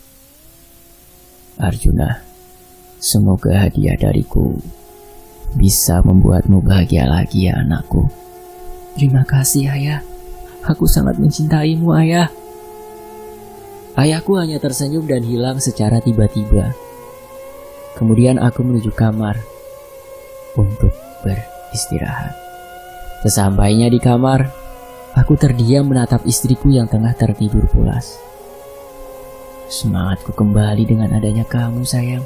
Arjuna, semoga hadiah dariku bisa membuatmu bahagia lagi ya, anakku. Terima kasih, Ayah. Aku sangat mencintaimu, Ayah. Ayahku hanya tersenyum dan hilang secara tiba-tiba. Kemudian aku menuju kamar untuk beristirahat. Sesampainya di kamar, aku terdiam menatap istriku yang tengah tertidur pulas. Semangatku kembali dengan adanya kamu, sayang,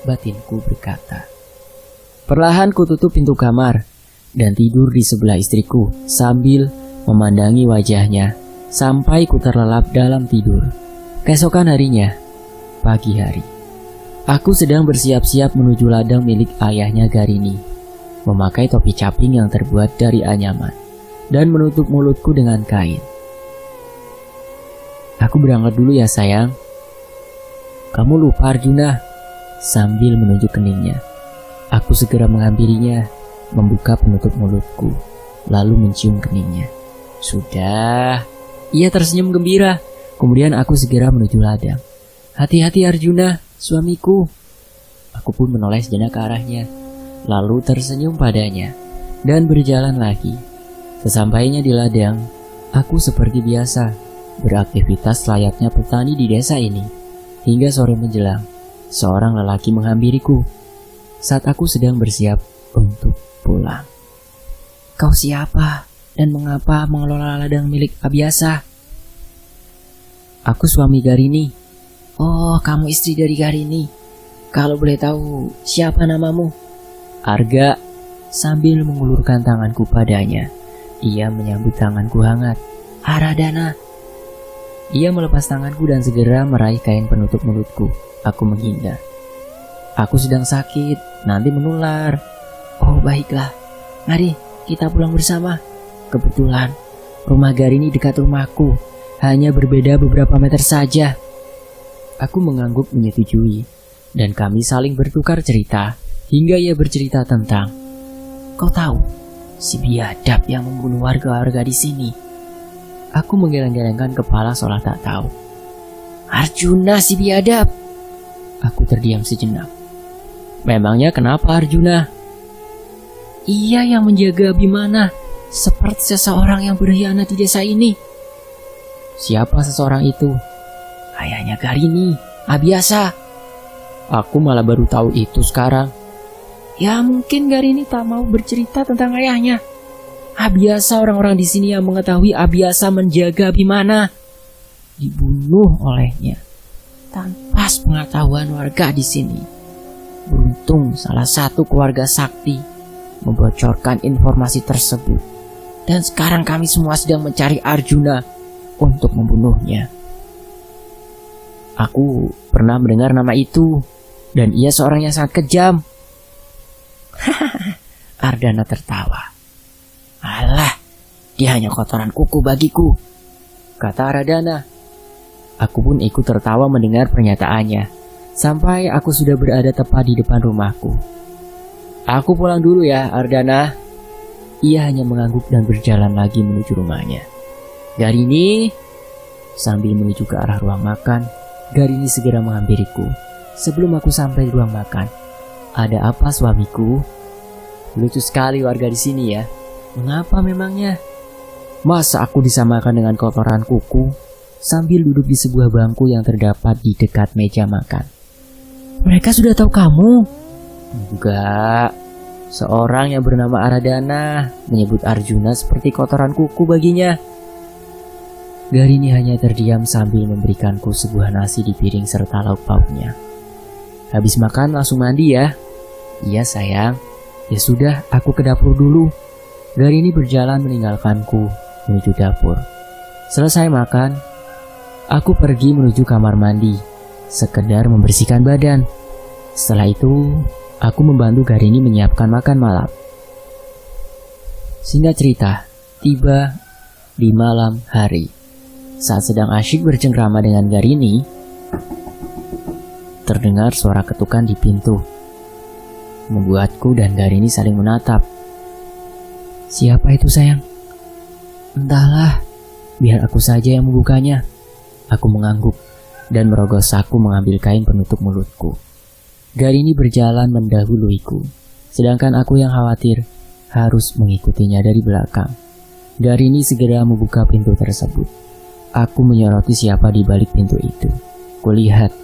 batinku berkata. Perlahan ku tutup pintu kamar dan tidur di sebelah istriku sambil memandangi wajahnya sampai ku terlelap dalam tidur. Keesokan harinya, pagi hari, aku sedang bersiap-siap menuju ladang milik ayahnya Garini, memakai topi caping yang terbuat dari anyaman dan menutup mulutku dengan kain. Aku berangkat dulu ya, sayang. Kamu lupa, Arjuna, sambil menunjuk keningnya. Aku segera menghampirinya, membuka penutup mulutku, lalu mencium keningnya. Sudah, ia tersenyum gembira. Kemudian aku segera menuju ladang. Hati-hati, Arjuna, suamiku. Aku pun menoleh sejenak ke arahnya, lalu tersenyum padanya, dan berjalan lagi. Sesampainya di ladang, aku seperti biasa, beraktivitas layaknya petani di desa ini. Hingga sore menjelang, seorang lelaki menghampiriku, saat aku sedang bersiap untuk pulang. Kau siapa? Dan mengapa mengelola ladang milik Abiasa? Aku suami Garini. Oh, kamu istri dari Garini. Kalau boleh tahu, siapa namamu? Arga. Sambil mengulurkan tanganku padanya, ia menyambut tanganku hangat. Aradana. Ia melepas tanganku dan segera meraih kain penutup mulutku. Aku menghindar. Aku sedang sakit, nanti menular. Oh, baiklah. Mari kita pulang bersama. Kebetulan rumah Garini dekat rumahku, hanya berbeda beberapa meter saja. Aku mengangguk menyetujui, dan kami saling bertukar cerita hingga ia bercerita tentang, kau tahu, si biadab yang membunuh warga-warga di sini. Aku menggeleng-gelengkan kepala seolah tak tahu. Arjuna, si biadab. Aku terdiam sejenak. Memangnya kenapa, Arjuna? Ia yang menjaga Abimana, seperti seseorang yang berkhianat di desa ini. Siapa seseorang itu? Ayahnya Garini, Abiasa. Aku malah baru tahu itu sekarang. Ya mungkin Garini tak mau bercerita tentang ayahnya. Abiasa, orang-orang di sini yang mengetahui Abiasa menjaga Abimana dibunuh olehnya tanpa pengetahuan warga di sini. Beruntung salah satu keluarga sakti membocorkan informasi tersebut, dan sekarang kami semua sedang mencari Arjuna untuk membunuhnya. Aku pernah mendengar nama itu, dan ia seorang yang sangat kejam. Ardana tertawa. Alah, dia hanya kotoran kuku bagiku, kata Ardana. Aku pun ikut tertawa mendengar pernyataannya, sampai aku sudah berada tepat di depan rumahku. Aku pulang dulu ya, Ardana. ia hanya mengangguk dan berjalan lagi menuju rumahnya. Garini, sambil menuju ke arah ruang makan, Garini segera menghampiriku. Sebelum aku sampai di ruang makan, "Ada apa suamiku?" "Lucu sekali warga di sini ya." "Mengapa memangnya?" "Masa aku disamakan dengan kotoran kuku?" Sambil duduk di sebuah bangku yang terdapat di dekat meja makan. "Mereka sudah tahu kamu?" "Enggak. Seorang yang bernama Aradana menyebut Arjuna seperti kotoran kuku baginya." Garini hanya terdiam sambil memberikanku sebuah nasi di piring serta lauk pauknya. "Habis makan langsung mandi ya?" "Iya sayang." "Ya sudah, aku ke dapur dulu." Garini berjalan meninggalkanku menuju dapur. Selesai makan, aku pergi menuju kamar mandi, sekedar membersihkan badan. Setelah itu, aku membantu Garini menyiapkan makan malam. Singkat cerita, tiba di malam hari. Saat sedang asyik bercengkrama dengan Garini, terdengar suara ketukan di pintu. Membuatku dan Garini saling menatap. "Siapa itu sayang?" "Entahlah, biar aku saja yang membukanya." Aku mengangguk dan merogoh saku mengambil kain penutup mulutku. Garini berjalan mendahuluiku, sedangkan aku yang khawatir harus mengikutinya dari belakang. Garini segera membuka pintu tersebut. Aku menyoroti siapa di balik pintu itu. Kulihat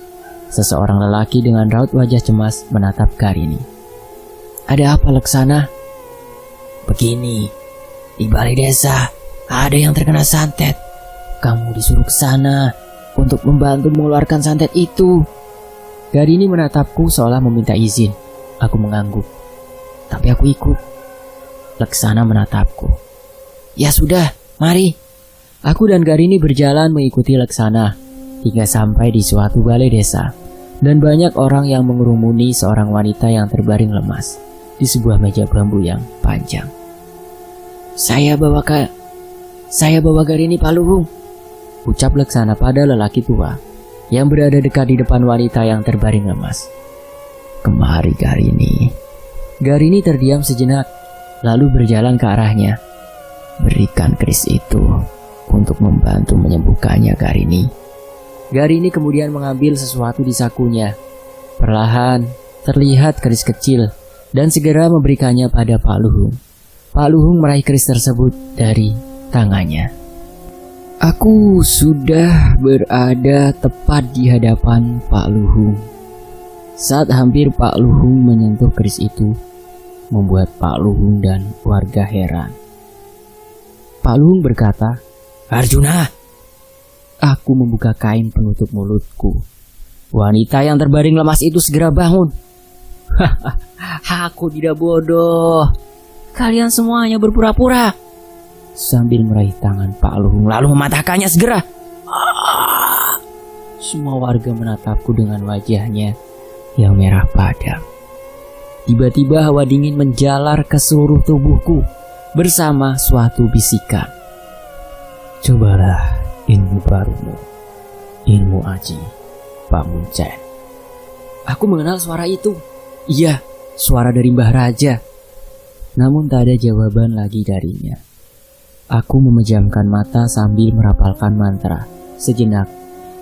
seseorang lelaki dengan raut wajah cemas menatap Garini. "Ada apa Laksana?" "Begini, di balai desa ada yang terkena santet. Kamu disuruh ke sana untuk membantu mengeluarkan santet itu." Garini menatapku seolah meminta izin. Aku mengangguk. "Tapi aku ikut." Laksana menatapku. "Ya sudah, mari." Aku dan Garini berjalan mengikuti Laksana hingga sampai di suatu balai desa, dan banyak orang yang mengerumuni seorang wanita yang terbaring lemas di sebuah meja bambu yang panjang. Saya bawa Garini Paluhung," ucap Laksana pada lelaki tua yang berada dekat di depan wanita yang terbaring lemas. "Kemari Garini." Garini terdiam sejenak, lalu berjalan ke arahnya. "Berikan keris itu untuk membantu menyembuhkannya Garini." Garini kemudian mengambil sesuatu di sakunya. Perlahan terlihat keris kecil dan segera memberikannya pada Pak Luhung. Pak Luhung meraih keris tersebut dari tangannya. Aku sudah berada tepat di hadapan Pak Luhung. Saat hampir Pak Luhung menyentuh keris itu, membuat Pak Luhung dan warga heran. Pak Luhung berkata, "Arjuna!" Aku membuka kain penutup mulutku. Wanita yang terbaring lemas itu segera bangun. "Aku tidak bodoh. Kalian semuanya berpura-pura." Sambil meraih tangan Pak Luhung lalu mematahkannya segera. Semua warga menatapku dengan wajahnya yang merah padam. Tiba-tiba hawa dingin menjalar ke seluruh tubuhku bersama suatu bisikan. "Cobalah ilmu barumu, ilmu Aji Pamuncen." Aku mengenal suara itu. Iya, suara dari Mbah Raja. Namun tak ada jawaban lagi darinya. Aku memejamkan mata sambil merapalkan mantra sejenak,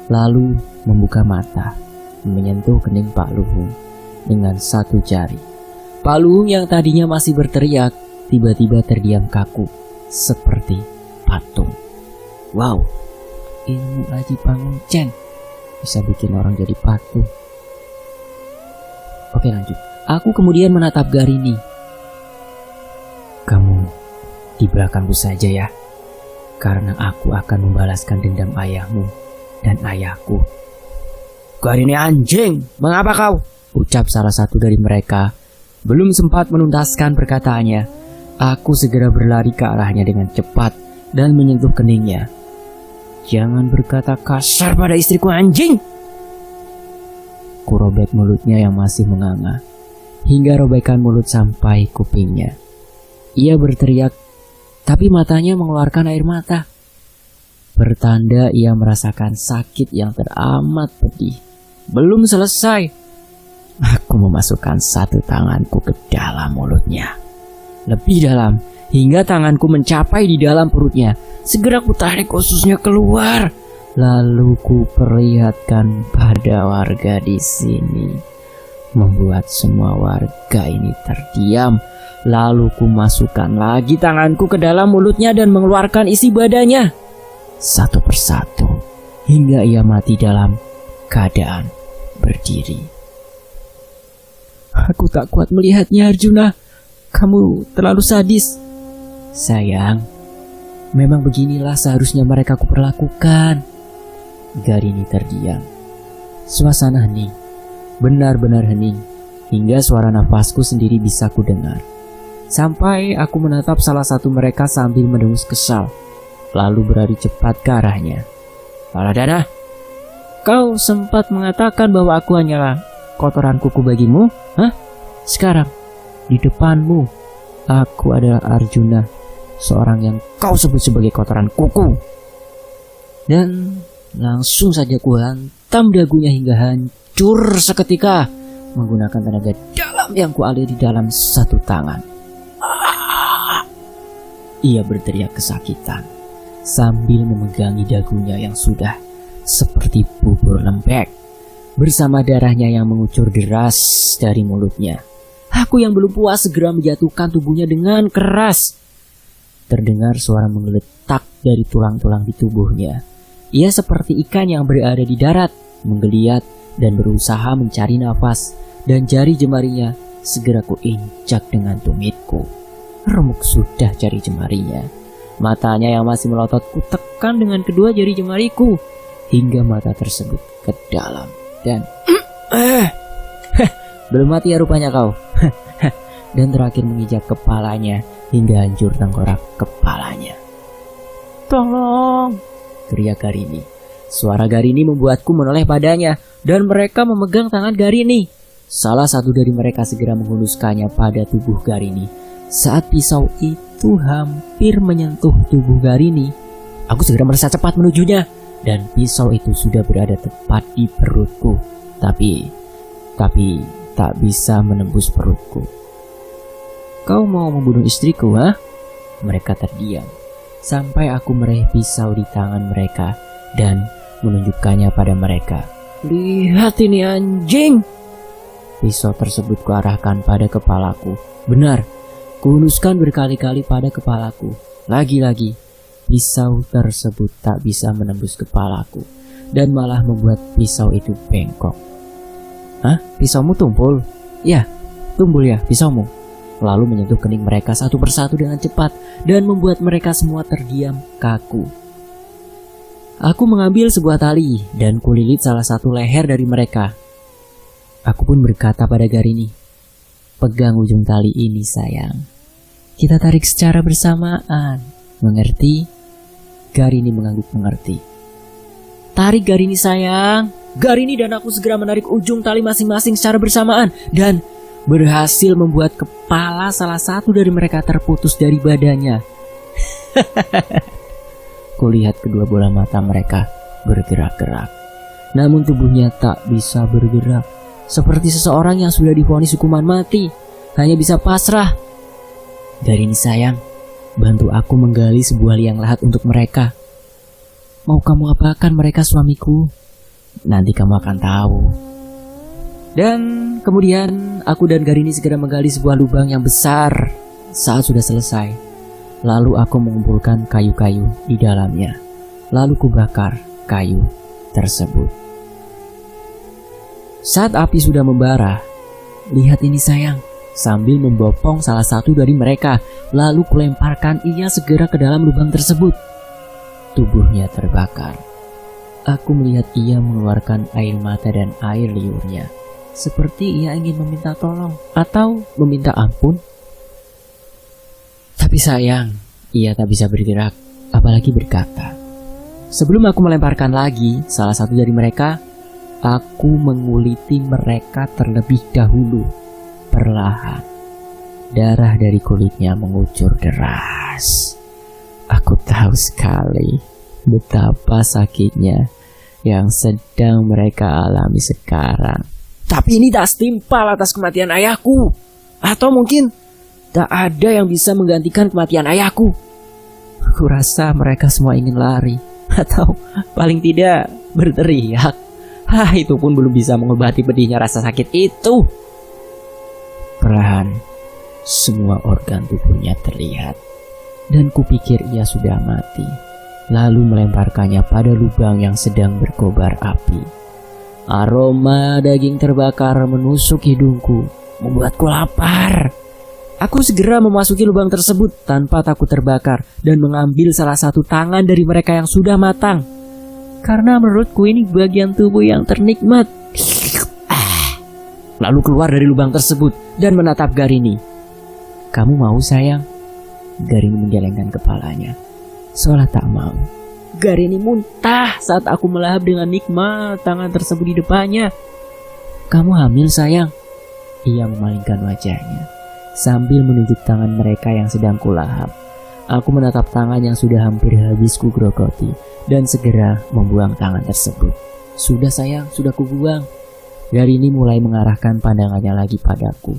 lalu membuka mata, menyentuh kening Pak Luhung dengan satu jari. Pak Luhung yang tadinya masih berteriak, tiba-tiba terdiam kaku, seperti patung. Wow, ilmu Aji Pamuncen bisa bikin orang jadi patung. Oke, lanjut. Aku kemudian menatap Garini. "Kamu di belakangku saja ya, karena aku akan membalaskan dendam ayahmu dan ayahku." "Garini anjing, mengapa kau?" ucap salah satu dari mereka. Belum sempat menuntaskan perkataannya, aku segera berlari ke arahnya dengan cepat dan menyentuh keningnya. "Jangan berkata kasar pada istriku anjing!" Kurobek mulutnya yang masih menganga, hingga robekan mulut sampai kupingnya. Ia berteriak, tapi matanya mengeluarkan air mata. Pertanda ia merasakan sakit yang teramat pedih. Belum selesai, aku memasukkan satu tanganku ke dalam mulutnya. lebih dalam, hingga tanganku mencapai di dalam perutnya. Segera ku tarik ususnya keluar, lalu ku perlihatkan pada warga di sini, membuat semua warga ini terdiam. Lalu ku masukkan lagi tanganku ke dalam mulutnya dan mengeluarkan isi badannya satu persatu, hingga ia mati dalam keadaan berdiri. Aku tak kuat melihatnya, Arjuna. Kamu terlalu sadis. Sayang, memang beginilah seharusnya mereka kuperlakukan. Garini terdiam. Suasana hening, benar-benar hening, hingga suara nafasku sendiri bisa ku dengar. Sampai aku menatap salah satu mereka sambil mendengus kesal, lalu berlari cepat ke arahnya. Paladana, kau sempat mengatakan bahwa aku hanyalah kotoran kuku bagimu? Hah? Sekarang, di depanmu, aku adalah Arjuna, seorang yang kau sebut sebagai kotoran kuku. Dan langsung saja ku hantam dagunya hingga hancur seketika, menggunakan tenaga dalam yang ku aliri dalam satu tangan. Ia berteriak kesakitan sambil memegangi dagunya yang sudah seperti bubur lembek, bersama darahnya yang mengucur deras dari mulutnya. Aku yang belum puas segera menjatuhkan tubuhnya dengan keras. Terdengar suara menggeletak dari tulang-tulang di tubuhnya. Ia seperti ikan yang berada di darat, menggeliat dan berusaha mencari nafas, dan jari jemarinya segera kuinjak dengan tumitku. Remuk sudah jari jemarinya. Matanya yang masih melotot kutekan dengan kedua jari jemariku, hingga mata tersebut ke dalam dan belum mati ya rupanya kau. Dan terakhir menginjak kepalanya hingga hancur tengkorak kepalanya. Tolong, teriak Garini. Suara Garini membuatku menoleh padanya, dan mereka memegang tangan Garini. Salah satu dari mereka segera menghunuskannya pada tubuh Garini. Saat pisau itu hampir menyentuh tubuh Garini, aku segera merasa cepat menujunya, dan pisau itu sudah berada tepat di perutku. Tapi tak bisa menembus perutku. Kau mau membunuh istriku, ha? Mereka terdiam, sampai aku meraih pisau di tangan mereka dan menunjukkannya pada mereka. Lihat ini anjing! Pisau tersebut kuarahkan pada kepalaku. Benar, kuhunuskan berkali-kali pada kepalaku. Lagi-lagi, pisau tersebut tak bisa menembus kepalaku dan malah membuat pisau itu bengkok. Hah? Pisaumu tumpul? Ya, tumpul ya pisaumu. Lalu menyentuh kening mereka satu persatu dengan cepat dan membuat mereka semua terdiam kaku. Aku mengambil sebuah tali dan kulilit salah satu leher dari mereka. Aku pun berkata pada Garini, pegang ujung tali ini sayang. Kita tarik secara bersamaan. Mengerti? Garini mengangguk mengerti. Tarik Garini sayang. Garini dan aku segera menarik ujung tali masing-masing secara bersamaan dan berhasil membuat kepala salah satu dari mereka terputus dari badannya. Kulihat kedua bola mata mereka bergerak-gerak, namun tubuhnya tak bisa bergerak, seperti seseorang yang sudah divonis hukuman mati, hanya bisa pasrah. Garini sayang, bantu aku menggali sebuah liang lahat untuk mereka. Mau kamu apakan mereka suamiku? Nanti kamu akan tahu. Dan kemudian aku dan Garini segera menggali sebuah lubang yang besar. Saat sudah selesai, lalu aku mengumpulkan kayu-kayu di dalamnya. Lalu kubakar kayu tersebut. Saat api sudah membara, lihat ini sayang, sambil membopong salah satu dari mereka, lalu kulemparkan ia segera ke dalam lubang tersebut. Tubuhnya terbakar. Aku melihat ia mengeluarkan air mata dan air liurnya, seperti ia ingin meminta tolong atau meminta ampun. Tapi sayang, ia tak bisa bergerak, apalagi berkata. Sebelum aku melemparkan lagi salah satu dari mereka, aku menguliti mereka terlebih dahulu, perlahan. Darah dari kulitnya mengucur deras. Aku tahu sekali betapa sakitnya yang sedang mereka alami sekarang. Tapi ini tak setimpal atas kematian ayahku. Atau mungkin Tak ada yang bisa menggantikan kematian ayahku. Kurasa mereka semua ingin lari, atau paling tidak berteriak. Itu pun belum bisa mengobati pedihnya rasa sakit itu. Perlahan, semua organ tubuhnya terlihat, dan kupikir ia sudah mati. Lalu melemparkannya pada lubang yang sedang berkobar api. Aroma daging terbakar menusuk hidungku, membuatku lapar. Aku segera memasuki lubang tersebut tanpa takut terbakar dan mengambil salah satu tangan dari mereka yang sudah matang. Karena menurutku ini bagian tubuh yang ternikmat. Lalu keluar dari lubang tersebut dan menatap Garini. Kamu mau, sayang? Garini menggelengkan kepalanya, seolah tak mau. Garini muntah saat aku melahap dengan nikmat tangan tersebut di depannya. Kamu hamil, sayang? Ia memalingkan wajahnya sambil menunjuk tangan mereka yang sedang kulahap. Aku menatap tangan yang sudah hampir habis kugrogoti dan segera membuang tangan tersebut. Sudah, sayang, sudah kubuang. Garini mulai mengarahkan pandangannya lagi padaku.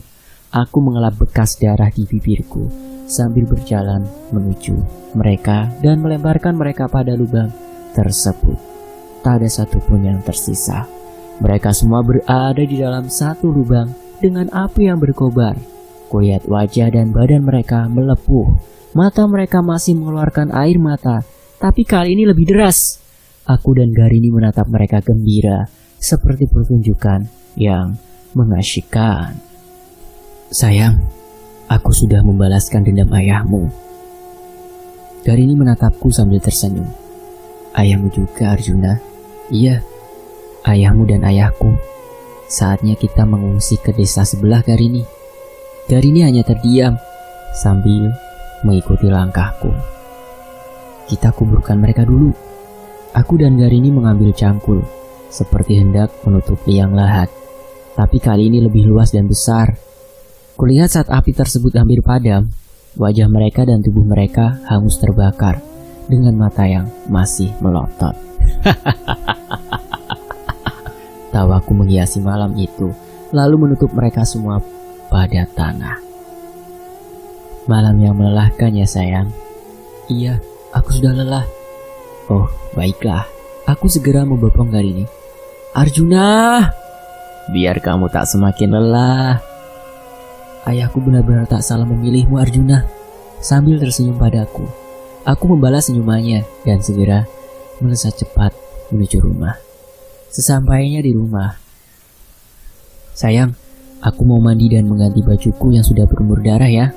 Aku mengelap bekas darah di bibirku sambil berjalan menuju mereka dan melemparkan mereka pada lubang tersebut. Tak ada satupun yang tersisa. Mereka semua berada di dalam satu lubang dengan api yang berkobar. Kulihat wajah dan badan mereka melepuh. Mata mereka masih mengeluarkan air mata, tapi kali ini lebih deras. Aku dan Garini menatap mereka gembira, seperti pertunjukan yang mengasyikkan. Sayang, aku sudah membalaskan dendam ayahmu. Garini menatapku sambil tersenyum. Ayahmu juga, Arjuna? Iya, ayahmu dan ayahku. Saatnya kita mengungsi ke desa sebelah, Garini. Garini hanya terdiam sambil mengikuti langkahku. Kita kuburkan mereka dulu. Aku dan Garini mengambil cangkul, seperti hendak menutup liang lahat. Tapi kali ini lebih luas dan besar. Kulihat saat api tersebut hampir padam, wajah mereka dan tubuh mereka hangus terbakar dengan mata yang masih melotot. Tawaku menghiasi malam itu, lalu menutup mereka semua pada tanah. Malam yang melelahkan ya, sayang. Iya, aku sudah lelah. Oh, baiklah. Aku segera membopong Garini. Arjuna, biar kamu tak semakin lelah. Ayahku benar-benar tak salah memilihmu, Arjuna. Sambil tersenyum padaku, aku membalas senyumannya dan segera melesat cepat menuju rumah. Sesampainya di rumah, sayang, aku mau mandi dan mengganti bajuku yang sudah berlumur darah ya.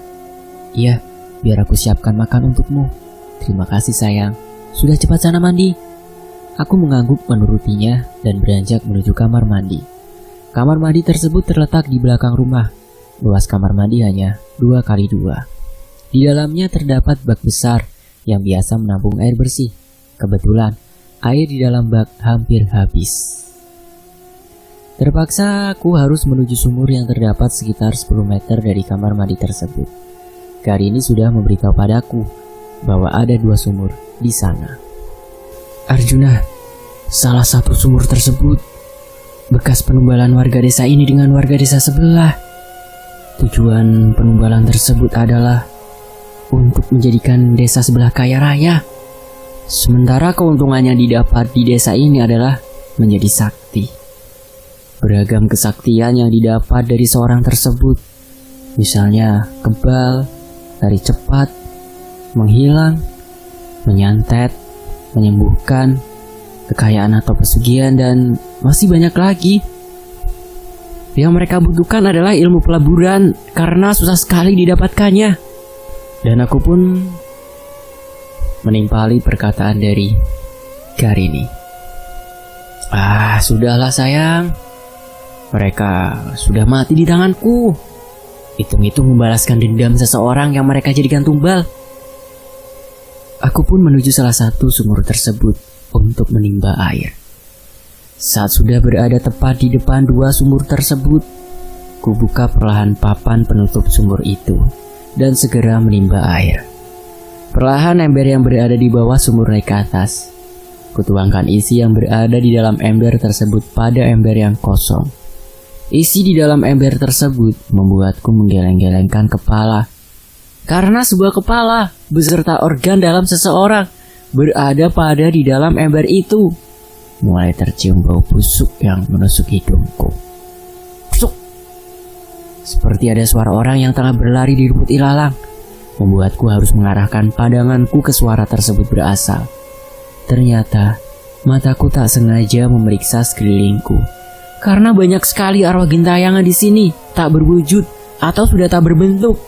Iya, biar aku siapkan makan untukmu. Terima kasih, sayang. Sudah cepat sana mandi. Aku mengangguk menurutinya dan beranjak menuju kamar mandi. Kamar mandi tersebut terletak di belakang rumah. Luas kamar mandi hanya 2x2. Di dalamnya terdapat bak besar yang biasa menampung air bersih. Kebetulan, air di dalam bak hampir habis. Terpaksa aku harus menuju sumur yang terdapat sekitar 10 meter dari kamar mandi tersebut. Garini sudah memberitahu padaku bahwa ada 2 sumur di sana. Arjuna, salah satu sumur tersebut bekas penumbalan warga desa ini dengan warga desa sebelah. Tujuan penumbalan tersebut adalah untuk menjadikan desa sebelah kaya raya. Sementara keuntungannya didapat di desa ini adalah menjadi sakti. Beragam kesaktian yang didapat dari seorang tersebut, misalnya kebal, lari cepat, menghilang, menyantet, menyembuhkan, kekayaan atau pesugihan, dan masih banyak lagi. Yang mereka butuhkan adalah ilmu pelaburan karena susah sekali didapatkannya. Dan aku pun menimpali perkataan dari Garini. Sudahlah, sayang. Mereka sudah mati di tanganku. Hitung-hitung membalaskan dendam seseorang yang mereka jadikan tumbal. Aku pun menuju salah satu sumur tersebut untuk menimba air. Saat sudah berada tepat di depan 2 sumur tersebut, kubuka perlahan papan penutup sumur itu dan segera menimba air. Perlahan ember yang berada di bawah sumur naik ke atas. Kutuangkan isi yang berada di dalam ember tersebut pada ember yang kosong. Isi di dalam ember tersebut membuatku menggeleng-gelengkan kepala Karena sebuah kepala beserta organ dalam seseorang berada pada di dalam ember itu. Mulai tercium bau busuk yang menusuk hidungku. Busuk. Seperti ada suara orang yang tengah berlari di rumput ilalang, membuatku harus mengarahkan pandanganku ke suara tersebut berasal. Ternyata mataku tak sengaja memeriksa sekelilingku, karena banyak sekali arwah gentayangan di sini tak berwujud atau sudah tak berbentuk.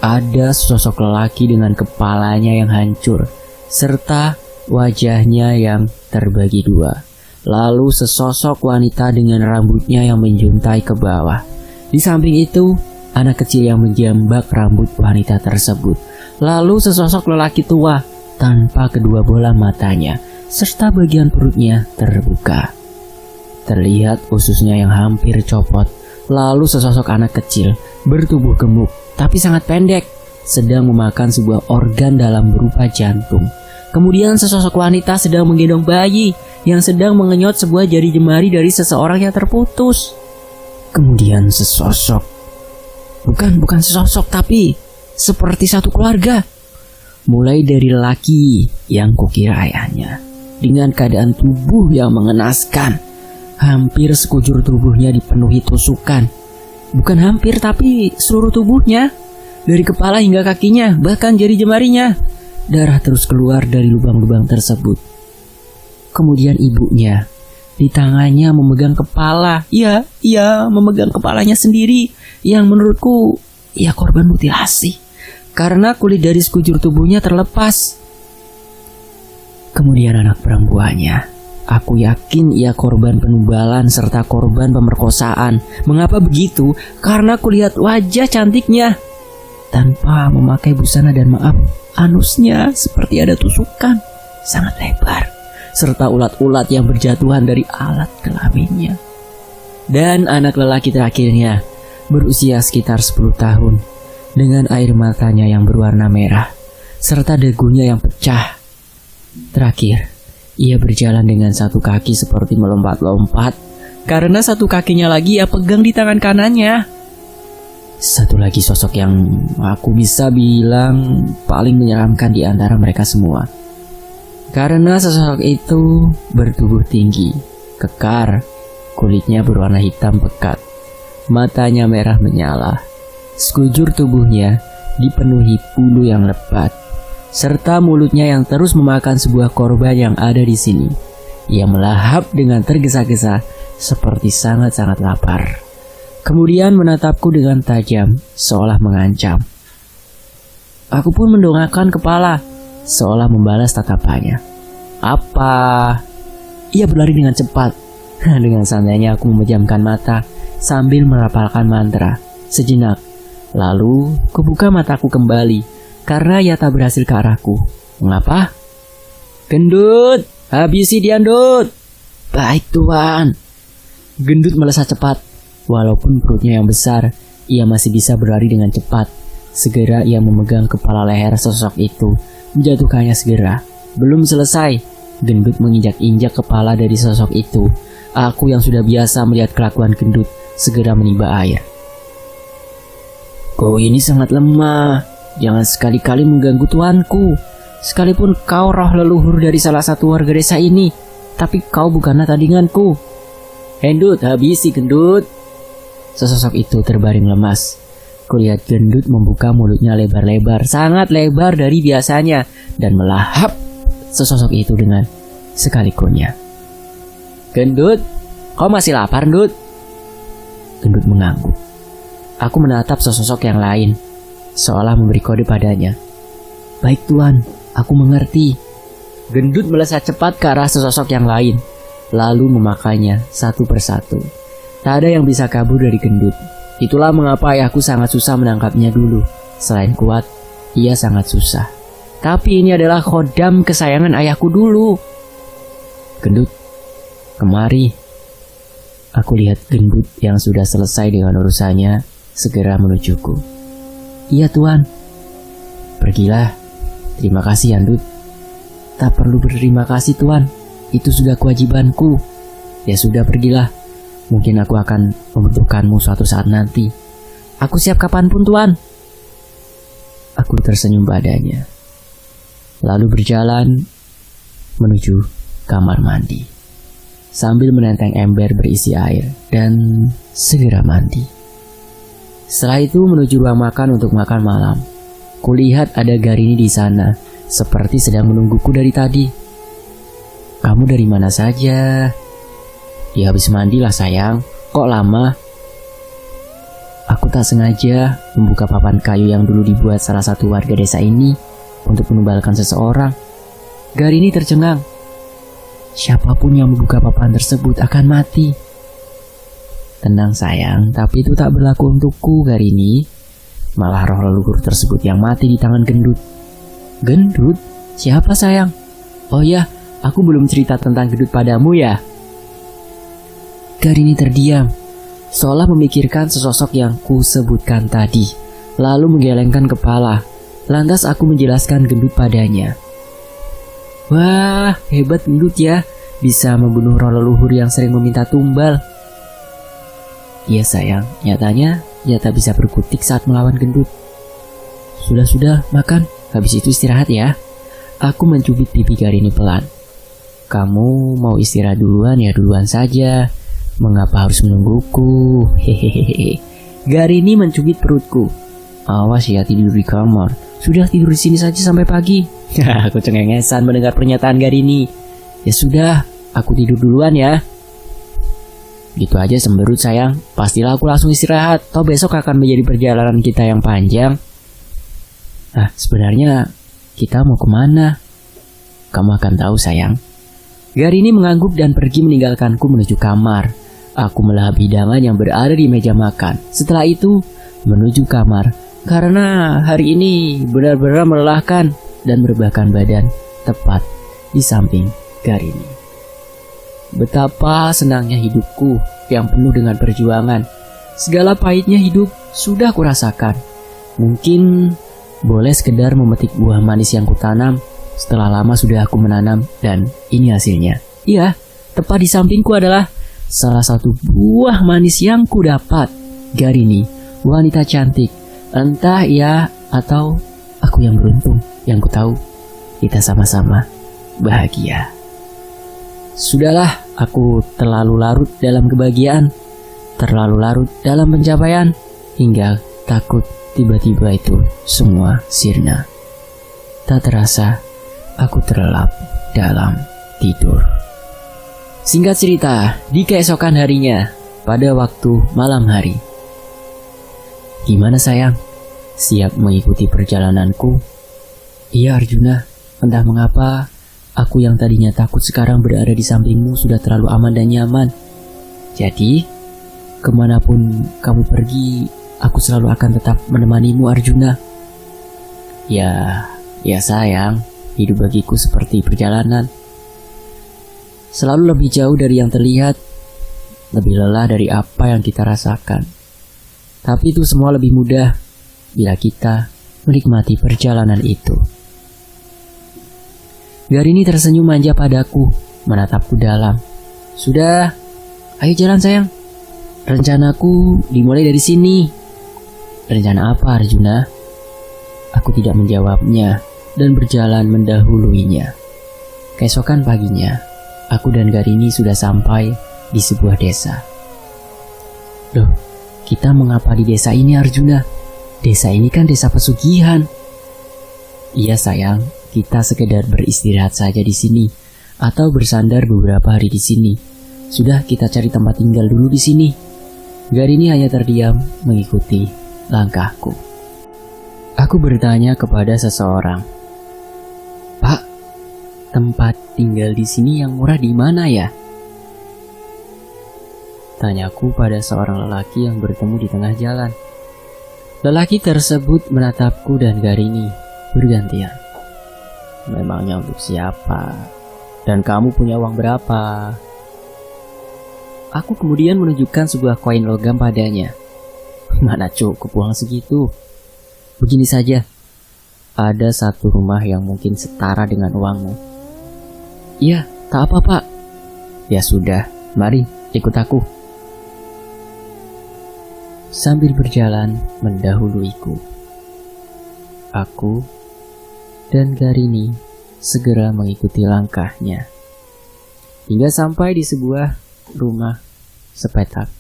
Ada sosok lelaki dengan kepalanya yang hancur, serta wajahnya yang terbagi dua. Lalu sesosok wanita dengan rambutnya yang menjuntai ke bawah. Di samping itu, anak kecil yang menjambak rambut wanita tersebut. Lalu sesosok lelaki tua tanpa kedua bola matanya, serta bagian perutnya terbuka. Terlihat ususnya yang hampir copot. Lalu sesosok anak kecil bertubuh gemuk tapi sangat pendek sedang memakan sebuah organ dalam berupa jantung. Kemudian sesosok wanita sedang menggendong bayi yang sedang mengenyot sebuah jari jemari dari seseorang yang terputus. Kemudian sesosok, bukan sesosok tapi seperti satu keluarga. Mulai dari lelaki yang kukira ayahnya dengan keadaan tubuh yang mengenaskan. Hampir sekujur tubuhnya dipenuhi tusukan. Bukan hampir tapi seluruh tubuhnya. Dari kepala hingga kakinya, bahkan jari jemarinya. Darah terus keluar dari lubang-lubang tersebut. Kemudian ibunya di tangannya memegang kepala. Iya, memegang kepalanya sendiri. Yang menurutku, ia korban mutilasi. Karena kulit dari sekujur tubuhnya terlepas. Kemudian anak perempuannya. Aku yakin ia korban penumbalan serta korban pemerkosaan. Mengapa begitu? Karena kulihat wajah cantiknya tanpa memakai busana dan maaf, anusnya seperti ada tusukan sangat lebar serta ulat-ulat yang berjatuhan dari alat kelaminnya. Dan anak lelaki terakhirnya berusia sekitar 10 tahun dengan air matanya yang berwarna merah serta dagunya yang pecah. Terakhir, ia berjalan dengan satu kaki seperti melompat-lompat karena satu kakinya lagi ia pegang di tangan kanannya. Satu lagi sosok yang aku bisa bilang paling menyeramkan di antara mereka semua. Karena sosok itu bertubuh tinggi, kekar, kulitnya berwarna hitam pekat, matanya merah menyala, sekujur tubuhnya dipenuhi bulu yang lebat, serta mulutnya yang terus memakan sebuah korban yang ada di sini. Ia melahap dengan tergesa-gesa seperti sangat-sangat lapar. Kemudian menatapku dengan tajam seolah mengancam. Aku pun mendongakkan kepala seolah membalas tatapannya. Apa? Ia berlari dengan cepat. Dengan santainya aku memejamkan mata sambil merapalkan mantra. Sejenak, lalu kubuka mataku kembali karena ia tak berhasil ke arahku. Mengapa? Gendut, habisi dia, Ndut. Baik, Tuan. Gendut melesat cepat. Walaupun perutnya yang besar, ia masih bisa berlari dengan cepat. Segera ia memegang kepala leher sosok itu, menjatuhkannya segera. Belum selesai, Gendut menginjak-injak kepala dari sosok itu. Aku yang sudah biasa melihat kelakuan Gendut segera menimba air. Kau ini sangat lemah. Jangan sekali-kali mengganggu tuanku. Sekalipun kau roh leluhur dari salah satu warga desa ini, tapi kau bukanlah tandinganku. Gendut, habisi Gendut. Sesosok itu terbaring lemas. Kulihat Gendut membuka mulutnya lebar-lebar, sangat lebar dari biasanya, dan melahap sesosok itu dengan sekali kunyah. Gendut, kau masih lapar, Ndut? Gendut mengangguk. Aku menatap sesosok yang lain, seolah memberi kode padanya. Baik, Tuan, aku mengerti. Gendut melesat cepat ke arah sesosok yang lain, lalu memakannya satu persatu. Tak ada yang bisa kabur dari Gendut. Itulah mengapa ayahku sangat susah menangkapnya dulu. Selain kuat, ia sangat susah. Tapi ini adalah khodam kesayangan ayahku dulu. Gendut, kemari. Aku lihat Gendut yang sudah selesai dengan urusannya segera menujuku. Iya, Tuan. Pergilah. Terima kasih, Ndut. Tak perlu berterima kasih, Tuan. Itu sudah kewajibanku. Ya sudah, pergilah. Mungkin aku akan membutuhkanmu suatu saat nanti. Aku siap kapanpun, Tuan. Aku tersenyum padanya, lalu berjalan menuju kamar mandi, sambil menenteng ember berisi air dan segera mandi. Setelah itu menuju ruang makan untuk makan malam. Kulihat ada Garini di sana, seperti sedang menungguku dari tadi. "Kamu dari mana saja?" "Ya habis mandi lah sayang, kok lama?" Aku tak sengaja membuka papan kayu yang dulu dibuat salah satu warga desa ini untuk menumbalkan seseorang. Garini tercengang. "Siapapun yang membuka papan tersebut akan mati." "Tenang sayang, tapi itu tak berlaku untukku Garini. Malah roh leluhur tersebut yang mati di tangan gendut." "Gendut? Siapa sayang?" "Oh ya, aku belum cerita tentang gendut padamu ya." Garini terdiam, seolah memikirkan sesosok yang ku sebutkan tadi, lalu menggelengkan kepala. Lantas aku menjelaskan gendut padanya. "Wah, hebat gendut ya, bisa membunuh roh leluhur yang sering meminta tumbal." "Iya sayang, nyatanya ia tak bisa berkutik saat melawan gendut." Sudah, makan, habis itu istirahat ya." Aku mencubit pipi Garini pelan. "Kamu mau istirahat duluan ya duluan saja. Mengapa harus menungguku?" Hehehe. Garini mencubit perutku. "Awas ya tidur di kamar. Sudah tidur di sini saja sampai pagi." Aku cengengesan mendengar pernyataan Garini. "Ya sudah, aku tidur duluan ya." "Gitu aja semberut sayang. Pastilah aku langsung istirahat. Toh besok akan menjadi perjalanan kita yang panjang." Sebenarnya kita mau kemana?" "Kamu akan tahu sayang." Garini mengangguk dan pergi meninggalkanku menuju kamar. Aku melahap hidangan yang berada di meja makan. Setelah itu menuju kamar, karena hari ini benar-benar melelahkan dan merebahkan badan tepat di samping Garini. Betapa senangnya hidupku yang penuh dengan perjuangan. Segala pahitnya hidup sudah kurasakan. Mungkin boleh sekedar memetik buah manis yang kutanam. Setelah lama sudah aku menanam dan ini hasilnya. Iya, tepat di sampingku adalah salah satu buah manis yang kudapat. Garini, wanita cantik. Entah ia atau aku yang beruntung. Yang ku tahu, kita sama-sama bahagia. Sudahlah, aku terlalu larut dalam kebahagiaan, terlalu larut dalam pencapaian, hingga takut tiba-tiba itu semua sirna. Tak terasa, aku terlelap dalam tidur. Singkat cerita, di keesokan harinya, pada waktu malam hari. "Gimana sayang? Siap mengikuti perjalananku?" "Iya Arjuna, entah mengapa aku yang tadinya takut sekarang berada di sampingmu sudah terlalu aman dan nyaman. Jadi, kemanapun kamu pergi, aku selalu akan tetap menemanimu Arjuna." Ya sayang, hidup bagiku seperti perjalanan. Selalu lebih jauh dari yang terlihat, lebih lelah dari apa yang kita rasakan. Tapi itu semua lebih mudah bila kita menikmati perjalanan itu. Garini tersenyum manja padaku, menatapku dalam. "Sudah, ayo jalan sayang. Rencanaku dimulai dari sini." "Rencana apa Arjuna?" Aku tidak menjawabnya dan berjalan mendahuluinya. Keesokan paginya, aku dan Garini sudah sampai di sebuah desa. "Loh, kita mengapa di desa ini Arjuna? Desa ini kan desa pesugihan." "Iya sayang, kita sekedar beristirahat saja di sini atau bersandar beberapa hari di sini. Sudah, kita cari tempat tinggal dulu di sini." Garini hanya terdiam mengikuti langkahku. Aku bertanya kepada seseorang, "Pak, tempat tinggal di sini yang murah di mana ya?" Tanyaku pada seorang lelaki yang bertemu di tengah jalan. Lelaki tersebut menatapku dan Garini bergantian. "Memangnya untuk siapa? Dan kamu punya uang berapa?" Aku kemudian menunjukkan sebuah koin logam padanya. "Mana cukup uang segitu? Begini saja, ada satu rumah yang mungkin setara dengan uangmu." "Iya, tak apa Pak." "Ya sudah, mari ikut aku." Sambil berjalan mendahuluiku. Aku dan Garini segera mengikuti langkahnya hingga sampai di sebuah rumah sepetak,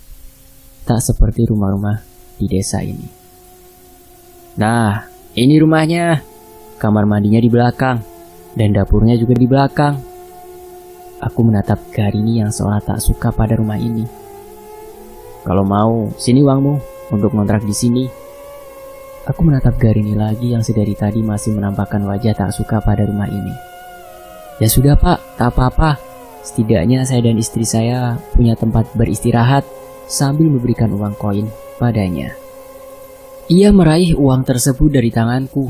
tak seperti rumah-rumah di desa ini. Nah, ini rumahnya. Kamar mandinya di belakang dan dapurnya juga di belakang. Aku menatap Garini yang seolah tak suka pada rumah ini. Kalau mau, sini uangmu untuk ngontrak di sini. Aku menatap Garini lagi yang sedari tadi masih menampakkan wajah tak suka pada rumah ini. Ya sudah pak, tak apa-apa. Setidaknya saya dan istri saya punya tempat beristirahat, sambil memberikan uang koin padanya. Ia meraih uang tersebut dari tanganku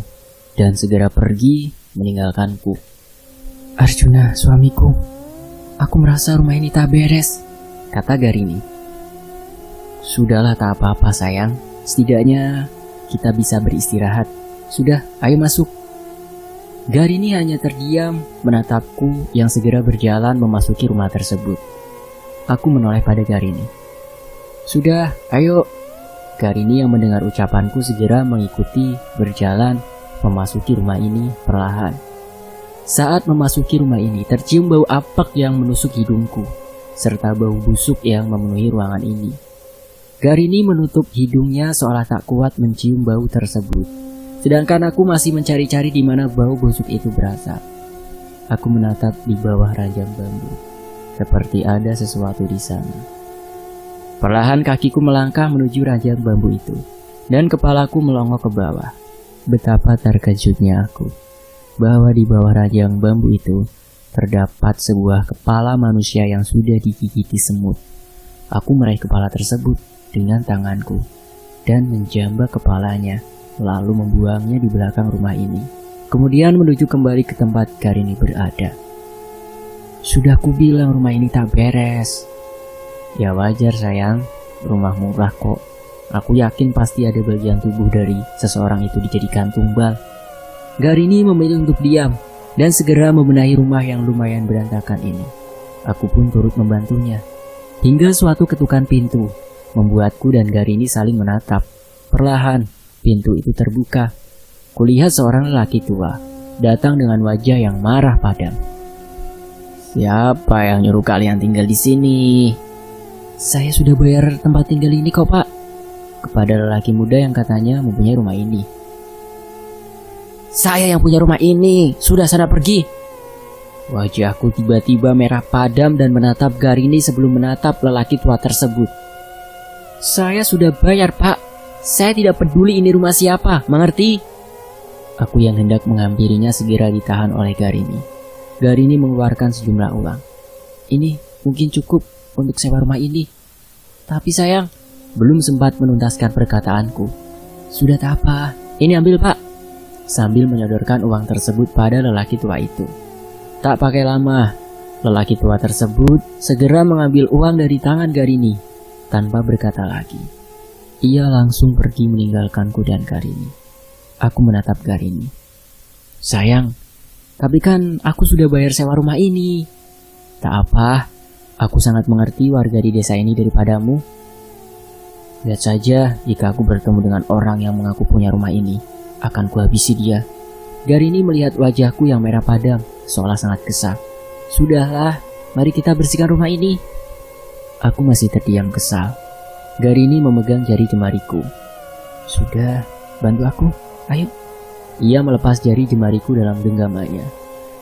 dan segera pergi meninggalkanku. Arjuna, suamiku, aku merasa rumah ini tak beres, kata Garini. Sudahlah, tak apa-apa sayang, setidaknya kita bisa beristirahat. Sudah, ayo masuk. Garini hanya terdiam menatapku yang segera berjalan memasuki rumah tersebut. Aku menoleh pada Garini. Sudah, ayo. Garini yang mendengar ucapanku segera mengikuti berjalan memasuki rumah ini perlahan. Saat memasuki rumah ini, tercium bau apak yang menusuk hidungku, serta bau busuk yang memenuhi ruangan ini. Garini menutup hidungnya seolah tak kuat mencium bau tersebut. Sedangkan aku masih mencari-cari di mana bau busuk itu berasal. Aku menatap di bawah ranjang bambu, seperti ada sesuatu di sana. Perlahan kakiku melangkah menuju ranjang bambu itu, dan kepalaku melongo ke bawah. Betapa terkejutnya aku, bahwa di bawah ranjang bambu itu terdapat sebuah kepala manusia yang sudah digigiti semut. Aku meraih kepala tersebut dengan tanganku dan menjambak kepalanya, lalu membuangnya di belakang rumah ini. Kemudian menuju kembali ke tempat Garini berada. Sudah kubilang rumah ini tak beres. Ya wajar sayang, rumah murah kok. Aku yakin pasti ada bagian tubuh dari seseorang itu dijadikan tumbal. Garini memilih untuk diam dan segera membenahi rumah yang lumayan berantakan ini. Aku pun turut membantunya. Hingga suatu ketukan pintu membuatku dan Garini saling menatap. Perlahan, pintu itu terbuka. Kulihat seorang lelaki tua datang dengan wajah yang marah padam. Siapa yang nyuruh kalian tinggal di sini? Saya sudah bayar tempat tinggal ini kok pak, kepada lelaki muda yang katanya mempunyai rumah ini. Saya yang punya rumah ini, sudah sana pergi. Wajahku tiba-tiba merah padam dan menatap Garini sebelum menatap lelaki tua tersebut. Saya sudah bayar pak, saya tidak peduli ini rumah siapa, mengerti? Aku yang hendak menghampirinya segera ditahan oleh Garini. Garini mengeluarkan sejumlah uang. Ini mungkin cukup untuk sewa rumah ini. Tapi sayang, belum sempat menuntaskan perkataanku. Sudah tak apa, ini ambil pak. Sambil menyodorkan uang tersebut pada lelaki tua itu. Tak pakai lama, lelaki tua tersebut segera mengambil uang dari tangan Garini tanpa berkata lagi. Ia langsung pergi meninggalkanku dan Garini. Aku menatap Garini. Sayang, tapi kan aku sudah bayar sewa rumah ini. Tak apa, aku sangat mengerti warga di desa ini daripadamu. Lihat saja, jika aku bertemu dengan orang yang mengaku punya rumah ini, akan kuhabisi dia. Garini melihat wajahku yang merah padam, seolah sangat kesal. Sudahlah, mari kita bersihkan rumah ini. Aku masih terdiam kesal. Garini memegang jari jemariku. Sudah, bantu aku, ayo. Ia melepas jari jemariku dalam genggamannya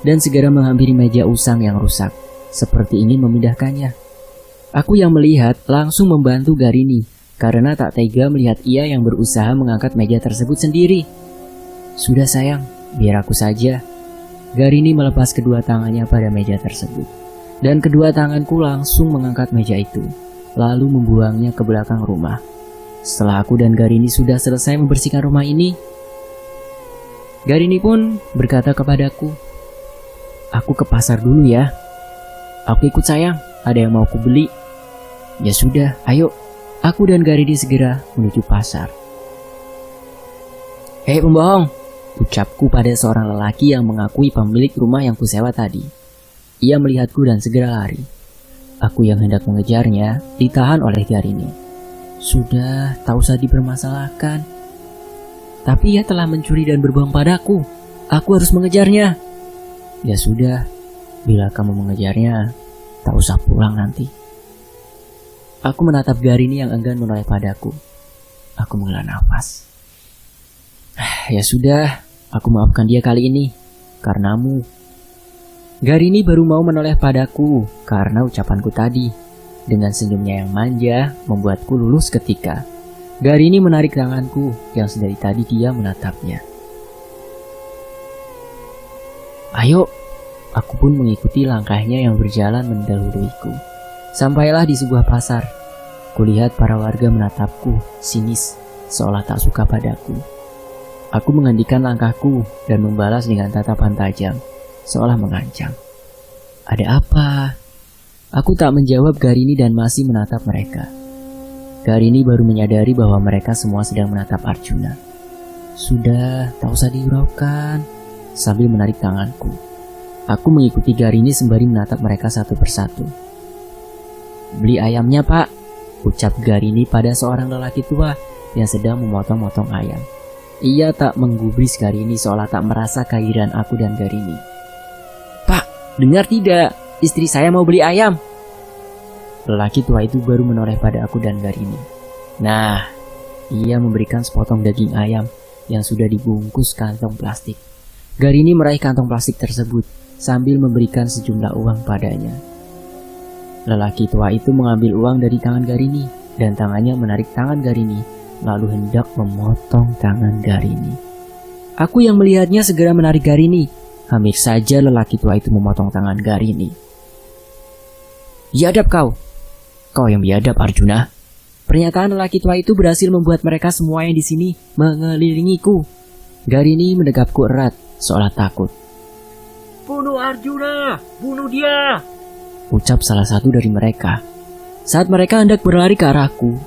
dan segera menghampiri meja usang yang rusak, seperti ingin memindahkannya. Aku yang melihat langsung membantu Garini, karena tak tega melihat ia yang berusaha mengangkat meja tersebut sendiri. Sudah sayang, biar aku saja. Garini melepas kedua tangannya pada meja tersebut, dan kedua tanganku langsung mengangkat meja itu, lalu membuangnya ke belakang rumah. Setelah aku dan Garini sudah selesai membersihkan rumah ini, Garini pun berkata kepadaku, aku ke pasar dulu ya. Aku ikut sayang, ada yang mau ku beli. Ya sudah, ayo. Aku dan Garini segera menuju pasar. Hei pembohong, ucapku pada seorang lelaki yang mengakui pemilik rumah yang kusewa tadi. Ia melihatku dan segera lari. Aku yang hendak mengejarnya ditahan oleh Garini. Sudah, tak usah dipermasalahkan. Tapi ia telah mencuri dan berbohong padaku. Aku harus mengejarnya. Ya sudah, bila kamu mengejarnya, tak usah pulang nanti. Aku menatap Garini yang enggan menoleh padaku. Aku menghela nafas. Ya sudah, aku maafkan dia kali ini. Karenamu. Garini baru mau menoleh padaku karena ucapanku tadi. Dengan senyumnya yang manja, membuatku lulus ketika Garini menarik tanganku yang sedari tadi dia menatapnya. Ayo, aku pun mengikuti langkahnya yang berjalan mendahuluiku. Sampailah di sebuah pasar. Kulihat para warga menatapku, sinis, seolah tak suka padaku. Aku menghentikan langkahku dan membalas dengan tatapan tajam, seolah mengancam. Ada apa? Aku tak menjawab Garini dan masih menatap mereka. Garini baru menyadari bahwa mereka semua sedang menatap Arjuna. Sudah, tak usah dihiraukan, sambil menarik tanganku. Aku mengikuti Garini sembari menatap mereka satu persatu. Beli ayamnya, Pak, ucap Garini pada seorang lelaki tua yang sedang memotong-motong ayam. Ia tak menggubris Garini seolah tak merasa kehadiran aku dan Garini. Pak, dengar tidak? Istri saya mau beli ayam. Lelaki tua itu baru menoleh pada aku dan Garini. Nah, ia memberikan sepotong daging ayam yang sudah dibungkus kantong plastik. Garini meraih kantong plastik tersebut sambil memberikan sejumlah uang padanya. Lelaki tua itu mengambil uang dari tangan Garini dan tangannya menarik tangan Garini lalu hendak memotong tangan Garini. Aku yang melihatnya segera menarik Garini. Hampir saja lelaki tua itu memotong tangan Garini. Biadab kau. Kau yang biadab, Arjuna. Pernyataan lelaki tua itu berhasil membuat mereka semua yang di sini mengelilingiku. Garini mendekapku erat, seolah takut. Bunuh Arjuna! Bunuh dia! Ucap salah satu dari mereka. Saat mereka hendak berlari ke arahku,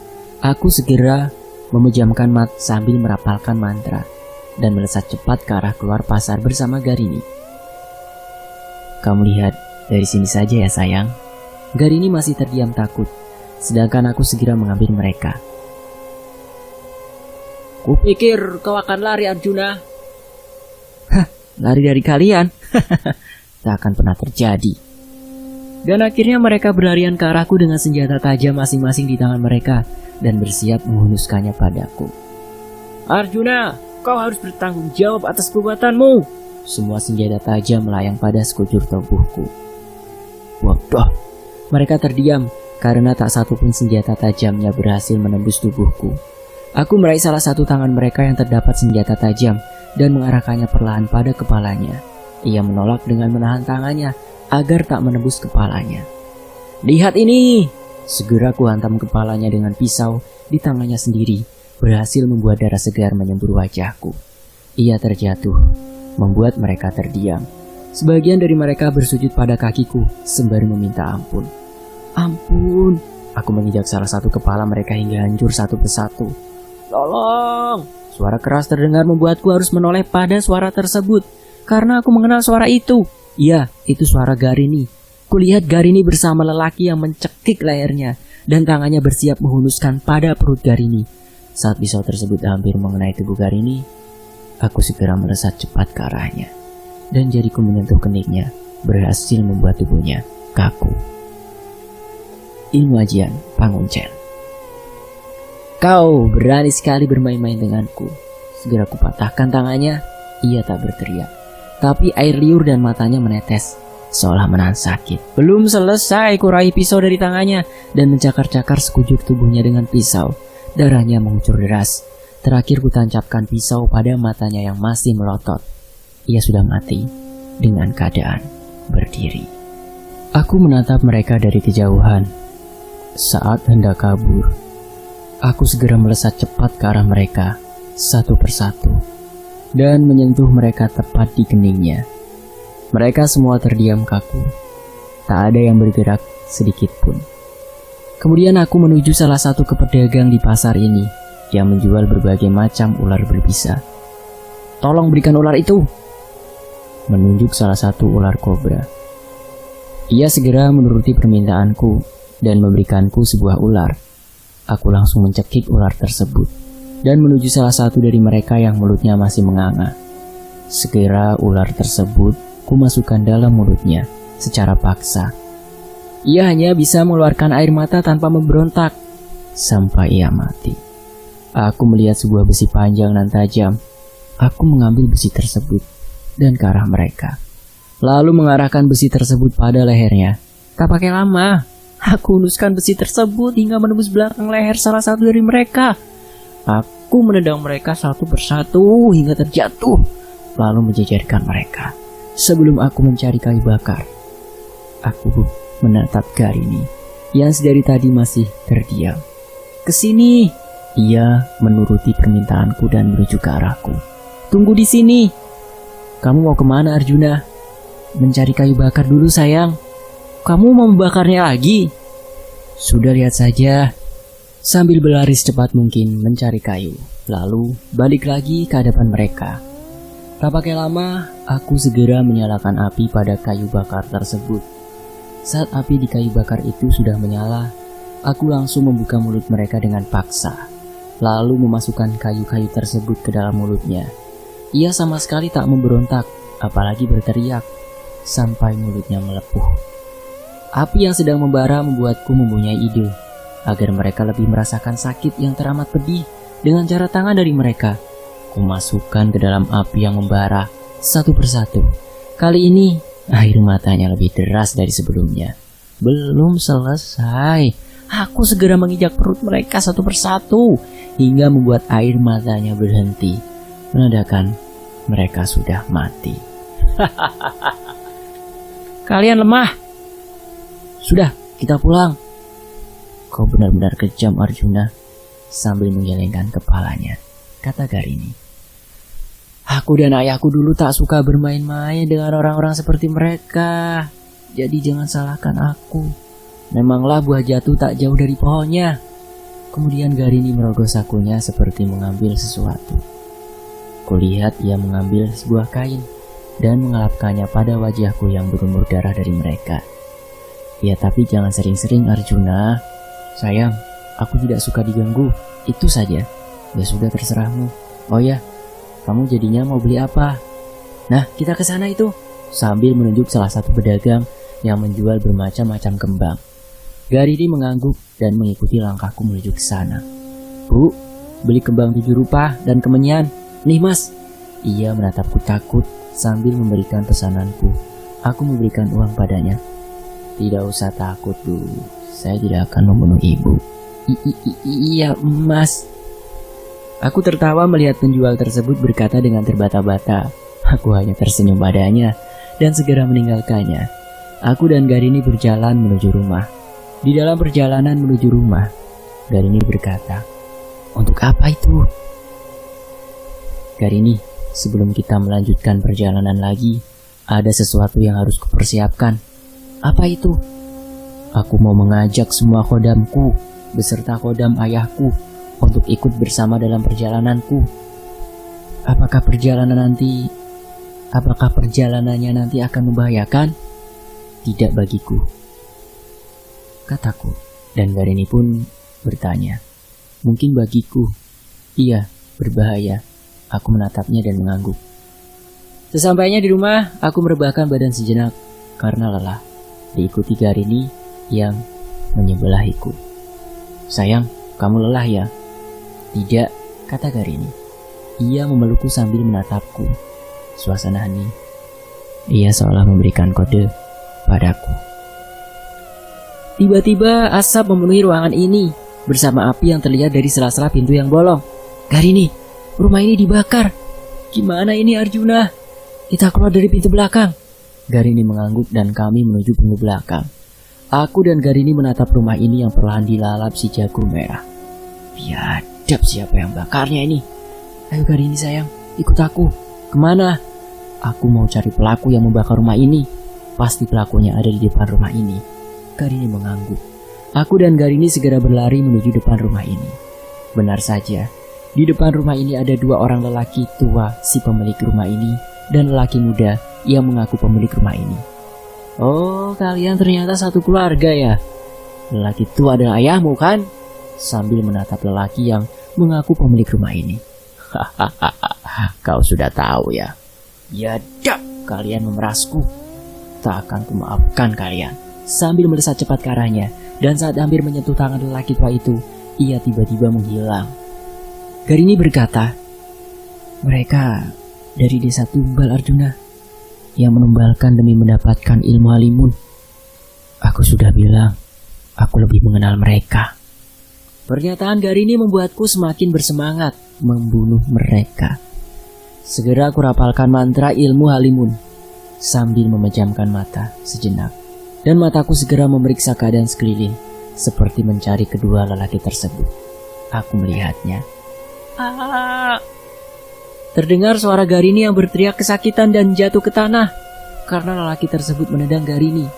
aku segera memejamkan mata sambil merapalkan mantra dan melesat cepat ke arah keluar pasar bersama Garini. Kamu lihat dari sini saja ya sayang. Garini masih terdiam takut, sedangkan aku segera mengambil mereka. Kupikir kau akan lari, Arjuna. Hah, lari dari kalian? Tak akan pernah terjadi. Dan akhirnya mereka berlarian ke arahku dengan senjata tajam masing-masing di tangan mereka dan bersiap menghunuskannya padaku. Arjuna, kau harus bertanggung jawab atas perbuatanmu. Semua senjata tajam melayang pada sekujur tubuhku. Waduh, mereka terdiam karena tak satu pun senjata tajamnya berhasil menembus tubuhku. Aku meraih salah satu tangan mereka yang terdapat senjata tajam dan mengarahkannya perlahan pada kepalanya. Ia menolak dengan menahan tangannya agar tak menembus kepalanya. Lihat ini! Segera ku hantam kepalanya dengan pisau di tangannya sendiri, berhasil membuat darah segar menyembur wajahku. Ia terjatuh, membuat mereka terdiam. Sebagian dari mereka bersujud pada kakiku sembari meminta ampun. Ampun! Aku menginjak salah satu kepala mereka hingga hancur satu persatu. Tolong! Suara keras terdengar membuatku harus menoleh pada suara tersebut, karena aku mengenal suara itu. Iya, itu suara Garini. Kulihat Garini bersama lelaki yang mencekik lehernya dan tangannya bersiap menghunuskan pada perut Garini. Saat pisau tersebut hampir mengenai tubuh Garini, aku segera melesat cepat ke arahnya. Dan jariku menyentuh keniknya, berhasil membuat tubuhnya kaku. Ilmu ajian Panguncen. Kau berani sekali bermain-main denganku. Segera kupatahkan tangannya, ia tak berteriak. Tapi air liur dan matanya menetes, seolah menahan sakit. Belum selesai kuraih pisau dari tangannya dan mencakar-cakar sekujur tubuhnya dengan pisau. Darahnya mengucur deras. Terakhir kutancapkan pisau pada matanya yang masih melotot. Ia sudah mati dengan keadaan berdiri. Aku menatap mereka dari kejauhan. Saat hendak kabur, aku segera melesat cepat ke arah mereka, satu persatu, dan menyentuh mereka tepat di keningnya. Mereka semua terdiam kaku. Tak ada yang bergerak sedikit pun. Kemudian aku menuju salah satu pedagang di pasar ini yang menjual berbagai macam ular berbisa. Tolong berikan ular itu. Menunjuk salah satu ular kobra. Ia segera menuruti permintaanku dan memberikanku sebuah ular. Aku langsung mencekik ular tersebut. dan menuju salah satu dari mereka yang mulutnya masih menganga. Segera ular tersebut kumasukkan dalam mulutnya secara paksa. Ia hanya bisa mengeluarkan air mata tanpa memberontak sampai ia mati. Aku melihat sebuah besi panjang dan tajam. Aku mengambil besi tersebut dan ke arah mereka, lalu mengarahkan besi tersebut pada lehernya. Tak pakai lama, aku unuskan besi tersebut hingga menembus belakang leher salah satu dari mereka. Aku menendang mereka satu persatu hingga terjatuh, lalu menjejerkan mereka. Sebelum aku mencari kayu bakar, aku menatap Garini yang sedari tadi masih terdiam. Kesini, ia menuruti permintaanku dan menuju ke arahku. Tunggu di sini. Kamu mau kemana, Arjuna? Mencari kayu bakar dulu, sayang. Kamu mau membakarnya lagi? Sudah, lihat saja. Sambil berlari secepat mungkin mencari kayu, lalu balik lagi ke hadapan mereka. Tak pakai lama, aku segera menyalakan api pada kayu bakar tersebut. Saat api di kayu bakar itu sudah menyala, aku langsung membuka mulut mereka dengan paksa, lalu memasukkan kayu-kayu tersebut ke dalam mulutnya. Ia sama sekali tak memberontak, apalagi berteriak, sampai mulutnya melepuh. Api yang sedang membara membuatku mempunyai ide, agar mereka lebih merasakan sakit yang teramat pedih dengan cara tangan dari mereka. Kumasukkan ke dalam api yang membara, satu persatu. Kali ini, air matanya lebih deras dari sebelumnya. Belum selesai, aku segera menginjak perut mereka satu persatu, hingga membuat air matanya berhenti. Menandakan mereka sudah mati. Kalian lemah. Sudah, kita pulang. Kau benar-benar kejam, Arjuna. Sambil menggelengkan kepalanya, kata Garini. Aku dan ayahku dulu tak suka bermain-main dengan orang-orang seperti mereka. Jadi jangan salahkan aku. Memanglah buah jatuh tak jauh dari pohonnya. Kemudian Garini merogoh sakunya seperti mengambil sesuatu. Kulihat ia mengambil sebuah kain dan mengelapkannya pada wajahku yang berlumur darah dari mereka. Ya, tapi jangan sering-sering, Arjuna. Sayang, aku tidak suka diganggu. Itu saja. Ya sudah, terserahmu. Oh ya, kamu jadinya mau beli apa? Nah, kita ke sana itu. Sambil menunjuk salah satu pedagang yang menjual bermacam-macam kembang. Garini mengangguk dan mengikuti langkahku menuju ke sana. Bu, beli kembang 7 rupa dan kemenyan. Nih mas. Ia menatapku takut sambil memberikan pesananku. Aku memberikan uang padanya. Tidak usah takut, Bu. Saya tidak akan membunuh ibu. Iya mas. Aku tertawa melihat penjual tersebut berkata dengan terbata-bata. Aku hanya tersenyum padanya dan segera meninggalkannya. Aku dan Garini berjalan menuju rumah. Di dalam perjalanan menuju rumah, Garini berkata, "Untuk apa itu?" Garini, sebelum kita melanjutkan perjalanan lagi, ada sesuatu yang harus kupersiapkan. Apa itu? Aku mau mengajak semua khodamku beserta khodam ayahku untuk ikut bersama dalam perjalananku. Apakah perjalanannya nanti akan membahayakan? Tidak bagiku, kataku. Dan Garini pun bertanya, mungkin bagiku. Iya, berbahaya. Aku menatapnya dan mengangguk. Sesampainya di rumah, aku merebahkan badan sejenak karena lelah, diikuti Garini yang menyebelahiku. Sayang, kamu lelah ya? Tidak, kata Garini. Ia memelukku sambil menatapku. Suasana hening. Ia seolah memberikan kode padaku. Tiba-tiba asap memenuhi ruangan ini bersama api yang terlihat dari sela-sela pintu yang bolong. Garini, rumah ini dibakar. Gimana ini, Arjuna? Kita keluar dari pintu belakang. Garini mengangguk dan kami menuju pintu belakang. Aku dan Garini menatap rumah ini yang perlahan dilalap si jago merah. Biadab, siapa yang bakarnya ini? Ayo Garini sayang, ikut aku. Kemana? Aku mau cari pelaku yang membakar rumah ini. Pasti pelakunya ada di depan rumah ini. Garini mengangguk. Aku dan Garini segera berlari menuju depan rumah ini. Benar saja, di depan rumah ini ada 2 orang lelaki tua si pemilik rumah ini dan lelaki muda yang mengaku pemilik rumah ini. Oh, kalian ternyata satu keluarga ya? Lelaki tua adalah ayahmu kan? Sambil menatap lelaki yang mengaku pemilik rumah ini. Kau sudah tahu ya? Ya dak, kalian memerasku. Tak akan kumaafkan kalian. Sambil melesat cepat ke arahnya, dan saat hampir menyentuh tangan lelaki tua itu, ia tiba-tiba menghilang. Garini berkata, mereka dari desa Tumbal Arjuna yang menumbalkan demi mendapatkan ilmu halimun. Aku sudah bilang, aku lebih mengenal mereka. Pernyataan Garini membuatku semakin bersemangat membunuh mereka. Segera aku rapalkan mantra ilmu halimun sambil memejamkan mata sejenak. Dan mataku segera memeriksa keadaan sekeliling seperti mencari kedua lelaki tersebut. Aku melihatnya. Terdengar suara Garini yang berteriak kesakitan dan jatuh ke tanah karena lelaki tersebut menendang Garini.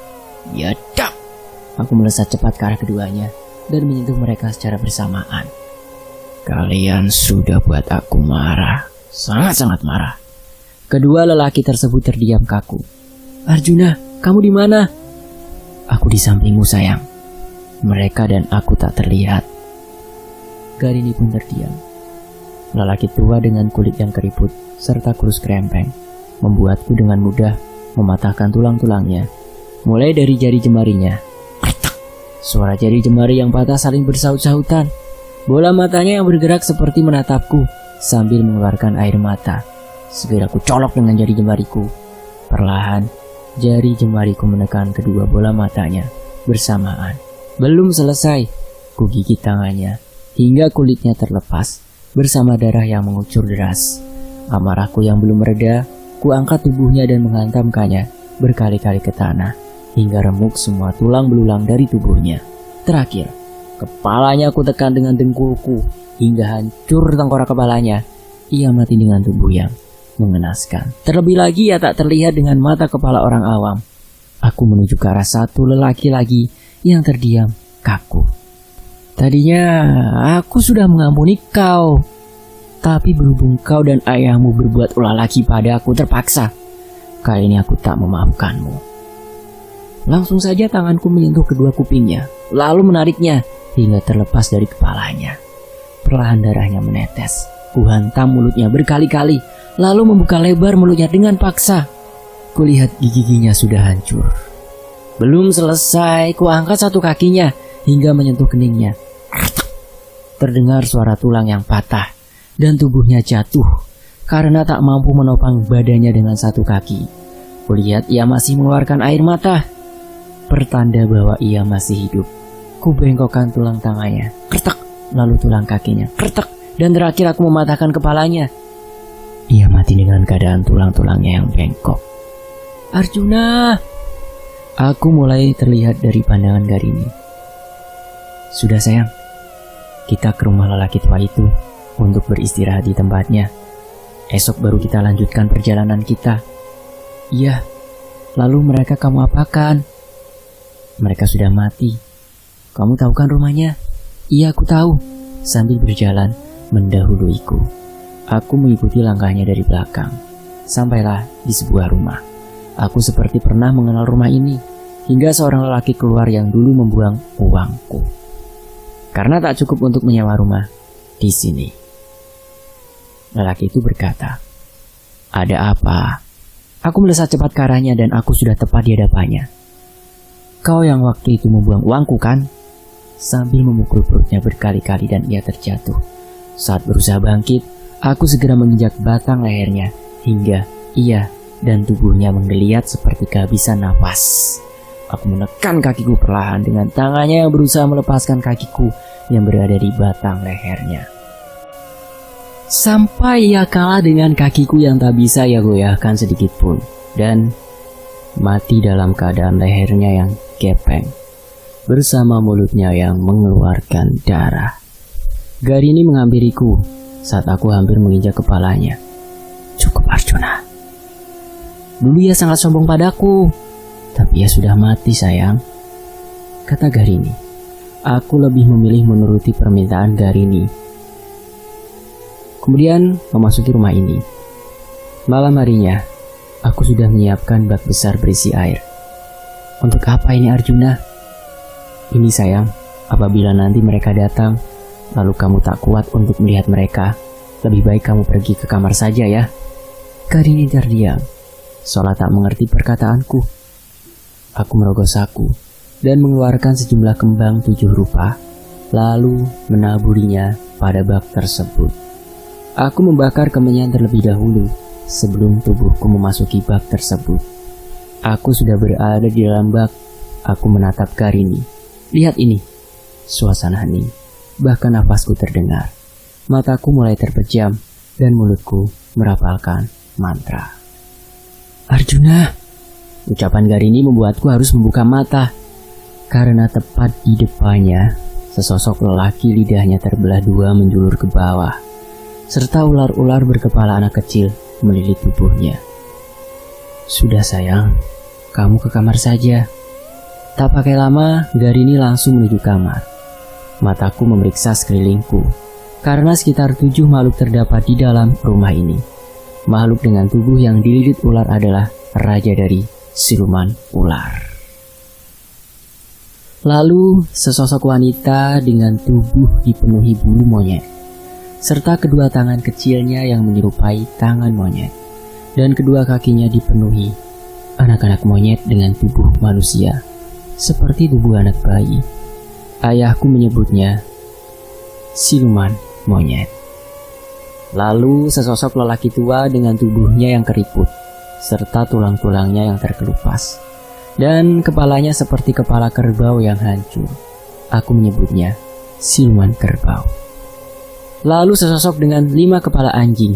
Ya dak! Aku melesat cepat ke arah keduanya dan menyentuh mereka secara bersamaan. Kalian sudah buat aku marah, sangat-sangat marah. Kedua lelaki tersebut terdiam kaku. Arjuna, kamu di mana? Aku di sampingmu sayang. Mereka dan aku tak terlihat. Garini pun terdiam. Lelaki tua dengan kulit yang keriput serta kurus kerempeng membuatku dengan mudah mematahkan tulang-tulangnya. Mulai dari jari jemarinya. Suara jari jemari yang patah saling bersaut-sautan. Bola matanya yang bergerak seperti menatapku sambil mengeluarkan air mata. Segera ku colok dengan jari jemariku. Perlahan, jari jemariku menekan kedua bola matanya bersamaan. Belum selesai, ku gigit tangannya hingga kulitnya terlepas bersama darah yang mengucur deras. Amarahku yang belum mereda, ku angkat tubuhnya dan menghantamkannya berkali-kali ke tanah hingga remuk semua tulang belulang dari tubuhnya. Terakhir, kepalanya aku tekan dengan dengkulku hingga hancur tengkorak kepalanya. Ia mati dengan tubuh yang mengenaskan. Terlebih lagi ia tak terlihat dengan mata kepala orang awam. Aku menuju ke arah satu lelaki lagi yang terdiam kaku. Tadinya aku sudah mengampuni kau, tapi berhubung kau dan ayahmu berbuat ulah lagi pada aku terpaksa, kali ini aku tak memaafkanmu. Langsung saja tanganku menyentuh kedua kupingnya, lalu menariknya hingga terlepas dari kepalanya. Perlahan darahnya menetes. Ku hantam mulutnya berkali-kali, lalu membuka lebar mulutnya dengan paksa. Kulihat gigi-giginya sudah hancur. Belum selesai, ku angkat satu kakinya hingga menyentuh keningnya. Terdengar suara tulang yang patah dan tubuhnya jatuh karena tak mampu menopang badannya dengan satu kaki. Kulihat ia masih mengeluarkan air mata, pertanda bahwa ia masih hidup. Ku bengkokkan tulang tangannya, kertak, lalu tulang kakinya, kertak, dan terakhir aku mematahkan kepalanya. Ia mati dengan keadaan tulang-tulangnya yang bengkok. Arjuna! Aku mulai terlihat dari pandangan Garini. Sudah sayang, kita ke rumah lelaki tua itu untuk beristirahat di tempatnya. Esok baru kita lanjutkan perjalanan kita. Iya, lalu mereka kamu apakan? Mereka sudah mati. Kamu tahu kan rumahnya? Iya, aku tahu. Sambil berjalan mendahuluiku. Aku mengikuti langkahnya dari belakang. Sampailah di sebuah rumah. Aku seperti pernah mengenal rumah ini, hingga seorang lelaki keluar yang dulu membuang uangku. Karena tak cukup untuk menyewa rumah di sini. Lelaki itu berkata, "Ada apa?" Aku melesat cepat ke arahnya dan aku sudah tepat di hadapannya. "Kau yang waktu itu membuang uangku kan?" Sambil memukul perutnya berkali-kali dan ia terjatuh. Saat berusaha bangkit, aku segera menginjak batang lehernya hingga ia dan tubuhnya menggeliat seperti kehabisan nafas. Aku menekan kakiku perlahan dengan tangannya yang berusaha melepaskan kakiku yang berada di batang lehernya. Sampai ia kalah dengan kakiku yang tak bisa ia goyahkan sedikit pun. Dan mati dalam keadaan lehernya yang gepeng, bersama mulutnya yang mengeluarkan darah. Garini menghampiriku saat aku hampir menginjak kepalanya. "Cukup Arjuna. Dulu ia sangat sombong padaku, tapi ia sudah mati sayang," kata Garini. Aku lebih memilih menuruti permintaan Garini. Kemudian memasuki rumah ini. Malam harinya, aku sudah menyiapkan bak besar berisi air. "Untuk apa ini Arjuna?" "Ini sayang, apabila nanti mereka datang, lalu kamu tak kuat untuk melihat mereka, lebih baik kamu pergi ke kamar saja ya. Karini terdiam, seolah tak mengerti perkataanku. Aku merogoh saku dan mengeluarkan sejumlah kembang 7 rupa, lalu menaburinya pada bak tersebut. Aku membakar kemenyan terlebih dahulu sebelum tubuhku memasuki bak tersebut. Aku sudah berada di dalam bak. Aku menatap Karini. Lihat ini, suasana hening, bahkan nafasku terdengar. Mataku mulai terpejam dan mulutku merapalkan mantra. Arjuna, ucapan Karini membuatku harus membuka mata. Karena tepat di depannya, sesosok lelaki lidahnya terbelah 2 menjulur ke bawah, serta ular-ular berkepala anak kecil melilit tubuhnya. Sudah sayang, kamu ke kamar saja. Tak pakai lama, Karini langsung menuju kamar. Mataku memeriksa sekelilingku, karena sekitar 7 makhluk terdapat di dalam rumah ini. Makhluk dengan tubuh yang dililit ular adalah raja dari siluman ular. Lalu, sesosok wanita dengan tubuh dipenuhi bulu monyet, serta kedua tangan kecilnya yang menyerupai tangan monyet, dan kedua kakinya dipenuhi anak-anak monyet dengan tubuh manusia, seperti tubuh anak bayi. Ayahku menyebutnya siluman monyet. Lalu sesosok lelaki tua dengan tubuhnya yang keriput, serta tulang-tulangnya yang terkelupas, dan kepalanya seperti kepala kerbau yang hancur. Aku menyebutnya siluman kerbau. Lalu sesosok dengan 5 kepala anjing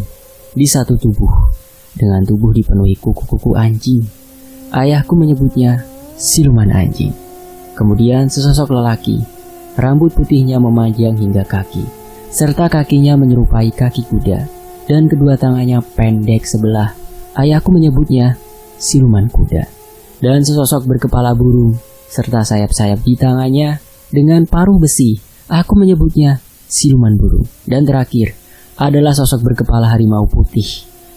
di satu tubuh, dengan tubuh dipenuhi kuku-kuku anjing. Ayahku menyebutnya siluman anjing. Kemudian sesosok lelaki, rambut putihnya memanjang hingga kaki, serta kakinya menyerupai kaki kuda, dan kedua tangannya pendek sebelah. Ayahku menyebutnya siluman kuda. Dan sesosok berkepala burung, serta sayap-sayap di tangannya dengan paruh besi. Aku menyebutnya siluman burung. Dan terakhir adalah sosok berkepala harimau putih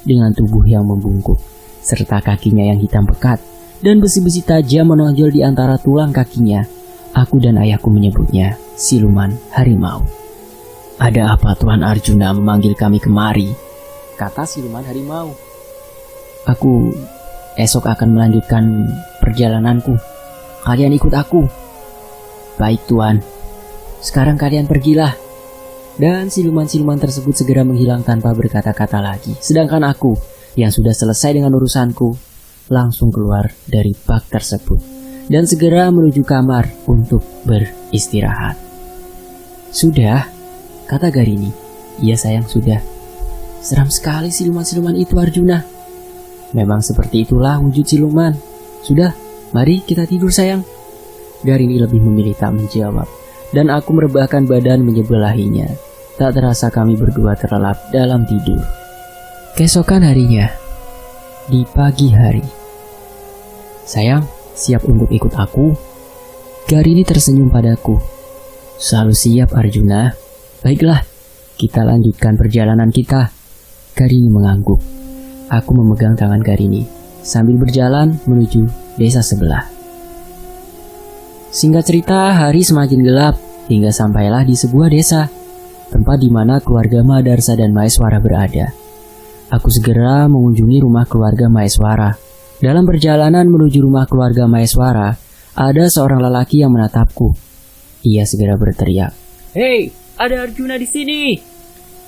dengan tubuh yang membungkuk, serta kakinya yang hitam pekat, dan besi-besi tajam menonjol di antara tulang kakinya. Aku dan ayahku menyebutnya siluman harimau. Ada apa Tuan Arjuna memanggil kami kemari? Kata siluman harimau. Aku esok akan melanjutkan perjalananku. Kalian ikut aku. Baik Tuan. Sekarang kalian pergilah. Dan siluman-siluman tersebut segera menghilang tanpa berkata-kata lagi. Sedangkan aku, yang sudah selesai dengan urusanku, langsung keluar dari bak tersebut dan segera menuju kamar untuk beristirahat. Sudah, kata Karini. Iya sayang, sudah. Seram sekali siluman-siluman itu Arjuna. Memang seperti itulah wujud siluman. Sudah, mari kita tidur sayang. Karini lebih memilih tak menjawab, dan aku merebahkan badan menyebelahinya. Tak terasa kami berdua terlelap dalam tidur. Keesokan harinya, di pagi hari. Sayang, siap untuk ikut aku? Karini tersenyum padaku. Selalu siap Arjuna. Baiklah, kita lanjutkan perjalanan kita. Karini mengangguk. Aku memegang tangan Karini sambil berjalan menuju desa sebelah. Singkat cerita, hari semakin gelap hingga sampailah di sebuah desa, tempat di mana keluarga Madarsa dan Maeswara berada. Aku segera mengunjungi rumah keluarga Maeswara. Dalam perjalanan menuju rumah keluarga Maeswara, ada seorang lelaki yang menatapku. Ia segera berteriak, "Hei, ada Arjuna di sini!"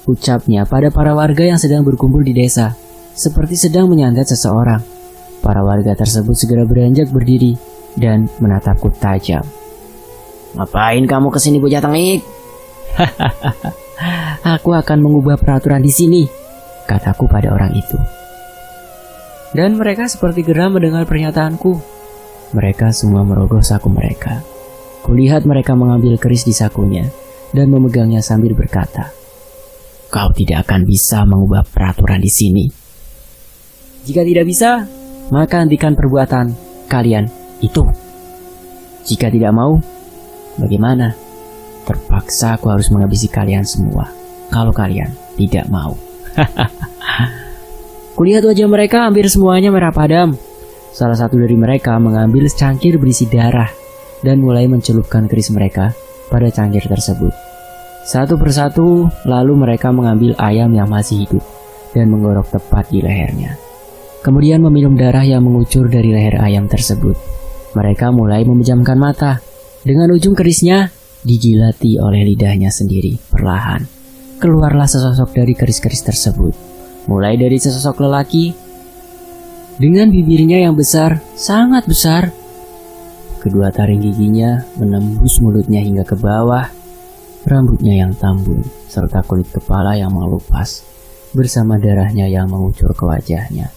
Ucapnya pada para warga yang sedang berkumpul di desa, seperti sedang menyantet seseorang. Para warga tersebut segera beranjak berdiri dan menatapku tajam. "Ngapain kamu kesini bocah tengik?" "Aku akan mengubah peraturan di sini," kataku pada orang itu. Dan mereka seperti geram mendengar pernyataanku. Mereka semua merogoh saku mereka. Kulihat mereka mengambil keris di sakunya dan memegangnya sambil berkata, "Kau tidak akan bisa mengubah peraturan di sini. Jika tidak bisa, maka hentikan perbuatan kalian itu. Jika tidak mau, bagaimana? Terpaksa aku harus menghabisi kalian semua kalau kalian tidak mau." Kulihat wajah mereka hampir semuanya merah padam. Salah satu dari mereka mengambil secangkir berisi darah dan mulai mencelupkan keris mereka pada cangkir tersebut. Satu persatu, lalu mereka mengambil ayam yang masih hidup dan menggorok tepat di lehernya. Kemudian meminum darah yang mengucur dari leher ayam tersebut. Mereka mulai memejamkan mata. Dengan ujung kerisnya dijilati oleh lidahnya sendiri. Perlahan, keluarlah sesosok dari keris-keris tersebut. Mulai dari sesosok lelaki dengan bibirnya yang besar, sangat besar. Kedua taring giginya menembus mulutnya hingga ke bawah. Rambutnya yang tambun, serta kulit kepala yang mengelupas, bersama darahnya yang mengucur ke wajahnya.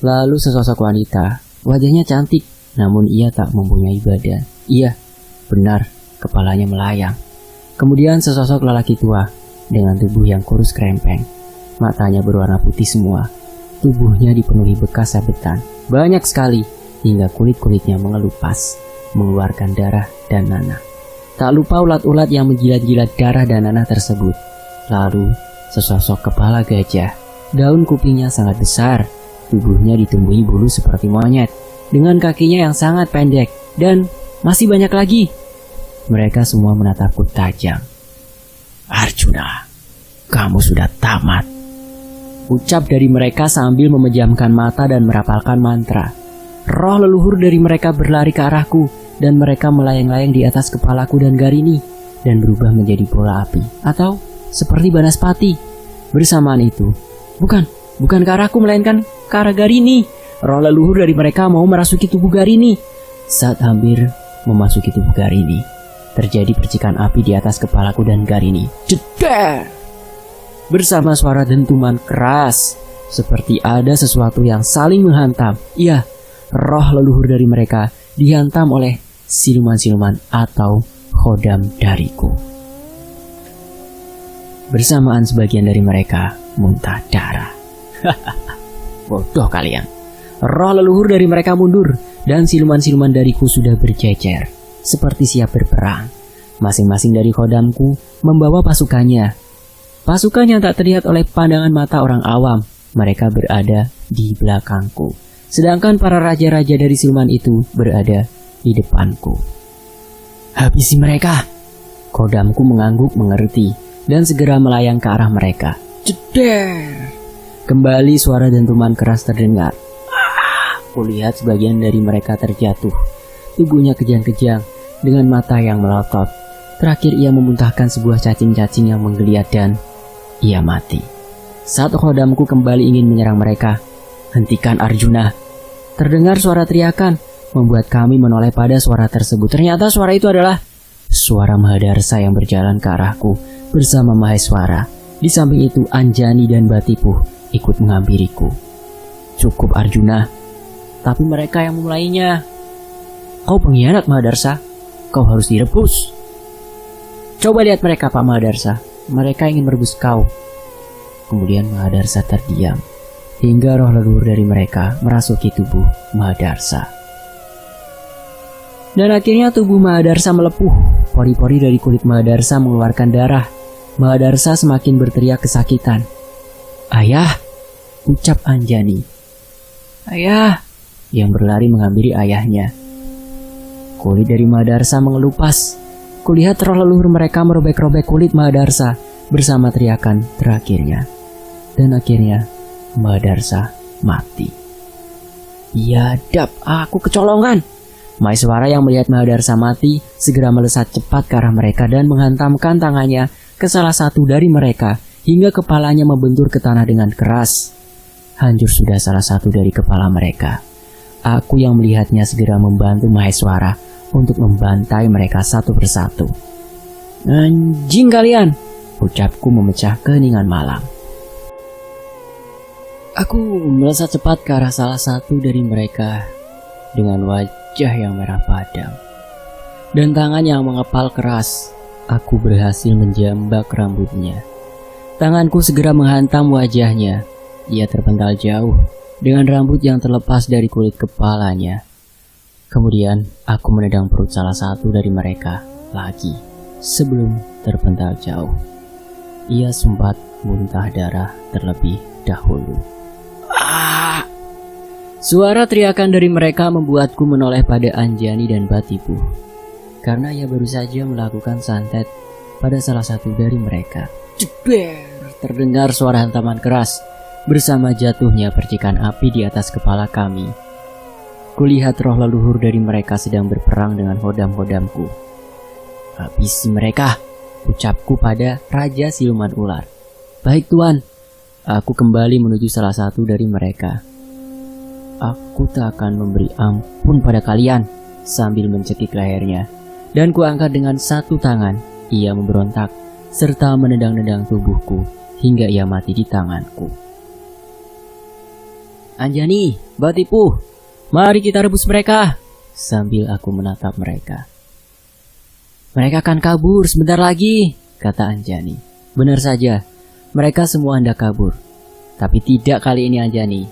Lalu sesosok wanita, wajahnya cantik, namun ia tak mempunyai badan. Iya, benar, kepalanya melayang. Kemudian sesosok lelaki tua, dengan tubuh yang kurus krempeng. Matanya berwarna putih semua. Tubuhnya dipenuhi bekas sabetan, banyak sekali, hingga kulit-kulitnya mengelupas, mengeluarkan darah dan nanah. Tak lupa ulat-ulat yang menjilat-jilat darah dan nanah tersebut. Lalu, sesosok kepala gajah. Daun kupingnya sangat besar. Tubuhnya ditumbuhi bulu seperti monyet. Dengan kakinya yang sangat pendek. Dan masih banyak lagi. Mereka semua menatapku tajam. "Arjuna, kamu sudah tamat," ucap dari mereka sambil memejamkan mata dan merapalkan mantra. Roh leluhur dari mereka berlari ke arahku. Dan mereka melayang-layang di atas kepalaku dan Garini dan berubah menjadi bola api atau seperti Banaspati. Bersamaan itu, bukan ke arahku melainkan ke arah Garini. Roh leluhur dari mereka mau merasuki tubuh Garini. Saat hampir memasuki tubuh Garini, terjadi percikan api di atas kepalaku dan Garini. Jedar! Bersama suara dentuman keras, seperti ada sesuatu yang saling menghantam. Iya, roh leluhur dari mereka dihantam oleh siluman-siluman atau khodam dariku. Bersamaan sebagian dari mereka muntah darah. Bodoh kalian. Roh leluhur dari mereka mundur dan siluman-siluman dariku sudah berjejer seperti siap berperang. Masing-masing dari khodamku membawa pasukannya. Pasukan yang tak terlihat oleh pandangan mata orang awam. Mereka berada di belakangku. Sedangkan para raja-raja dari siluman itu berada di depanku. "Habisi mereka!" Khodamku mengangguk mengerti dan segera melayang ke arah mereka. Jeder! Kembali suara dentuman keras terdengar. Kulihat sebagian dari mereka terjatuh. Tubuhnya kejang-kejang dengan mata yang melotot. Terakhir ia memuntahkan sebuah cacing-cacing yang menggeliat dan ia mati. Saat khodamku kembali ingin menyerang mereka, "Hentikan Arjuna!" Terdengar suara teriakan, membuat kami menoleh pada suara tersebut. Ternyata suara itu adalah suara Mahadarsa yang berjalan ke arahku bersama Maheswara. Di samping itu Anjani dan Batipuh ikut menghampiriku. "Cukup Arjuna, tapi mereka yang memulainya." "Kau pengkhianat Mahadarsa, kau harus direbus." "Coba lihat mereka Pak Mahadarsa, mereka ingin merebus kau." Kemudian Mahadarsa terdiam. Hingga roh leluhur dari mereka merasuki tubuh Mahadarsa. Dan akhirnya tubuh Mahadarsa melepuh. Pori-pori dari kulit Mahadarsa mengeluarkan darah. Mahadarsa semakin berteriak kesakitan. "Ayah!" ucap Anjani. "Ayah!" yang berlari menghampiri ayahnya. Kulit dari Mahadarsa mengelupas. Kulihat roh leluhur mereka merobek-robek kulit Mahadarsa bersama teriakan terakhirnya. Dan akhirnya Mahadarsa mati. "Biadab, aku kecolongan!" Maheswara yang melihat Mahadarsa mati segera melesat cepat ke arah mereka dan menghantamkan tangannya ke salah satu dari mereka hingga kepalanya membentur ke tanah dengan keras. Hancur sudah salah satu dari kepala mereka. Aku yang melihatnya segera membantu Maheswara untuk membantai mereka satu persatu. "Anjing kalian!" ucapku memecah keheningan malam. Aku melesat cepat ke arah salah satu dari mereka dengan wajah yang merah padam dan tangan yang mengepal keras. Aku berhasil menjambak rambutnya. Tanganku segera menghantam wajahnya. Ia terpental jauh dengan rambut yang terlepas dari kulit kepalanya. Kemudian aku menendang perut salah satu dari mereka lagi sebelum terpental jauh. Ia sempat muntah darah terlebih dahulu. Suara teriakan dari mereka membuatku menoleh pada Anjani dan Batipuh. Karena ia baru saja melakukan santet pada salah satu dari mereka. Jeder! Terdengar suara hantaman keras bersama jatuhnya percikan api di atas kepala kami. Kulihat roh leluhur dari mereka sedang berperang dengan hodam-hodamku. Habisi mereka, ucapku pada Raja Siluman Ular. Baik Tuan, aku kembali menuju salah satu dari mereka. Aku tak akan memberi ampun pada kalian, sambil mencekik lehernya. Dan kuangkat dengan satu tangan, ia memberontak, serta menendang-nendang tubuhku, hingga ia mati di tanganku. Anjani, Batipu, mari kita rebus mereka, sambil aku menatap mereka. Mereka akan kabur sebentar lagi, kata Anjani. Benar saja, mereka semua hendak kabur. Tapi tidak kali ini Anjani.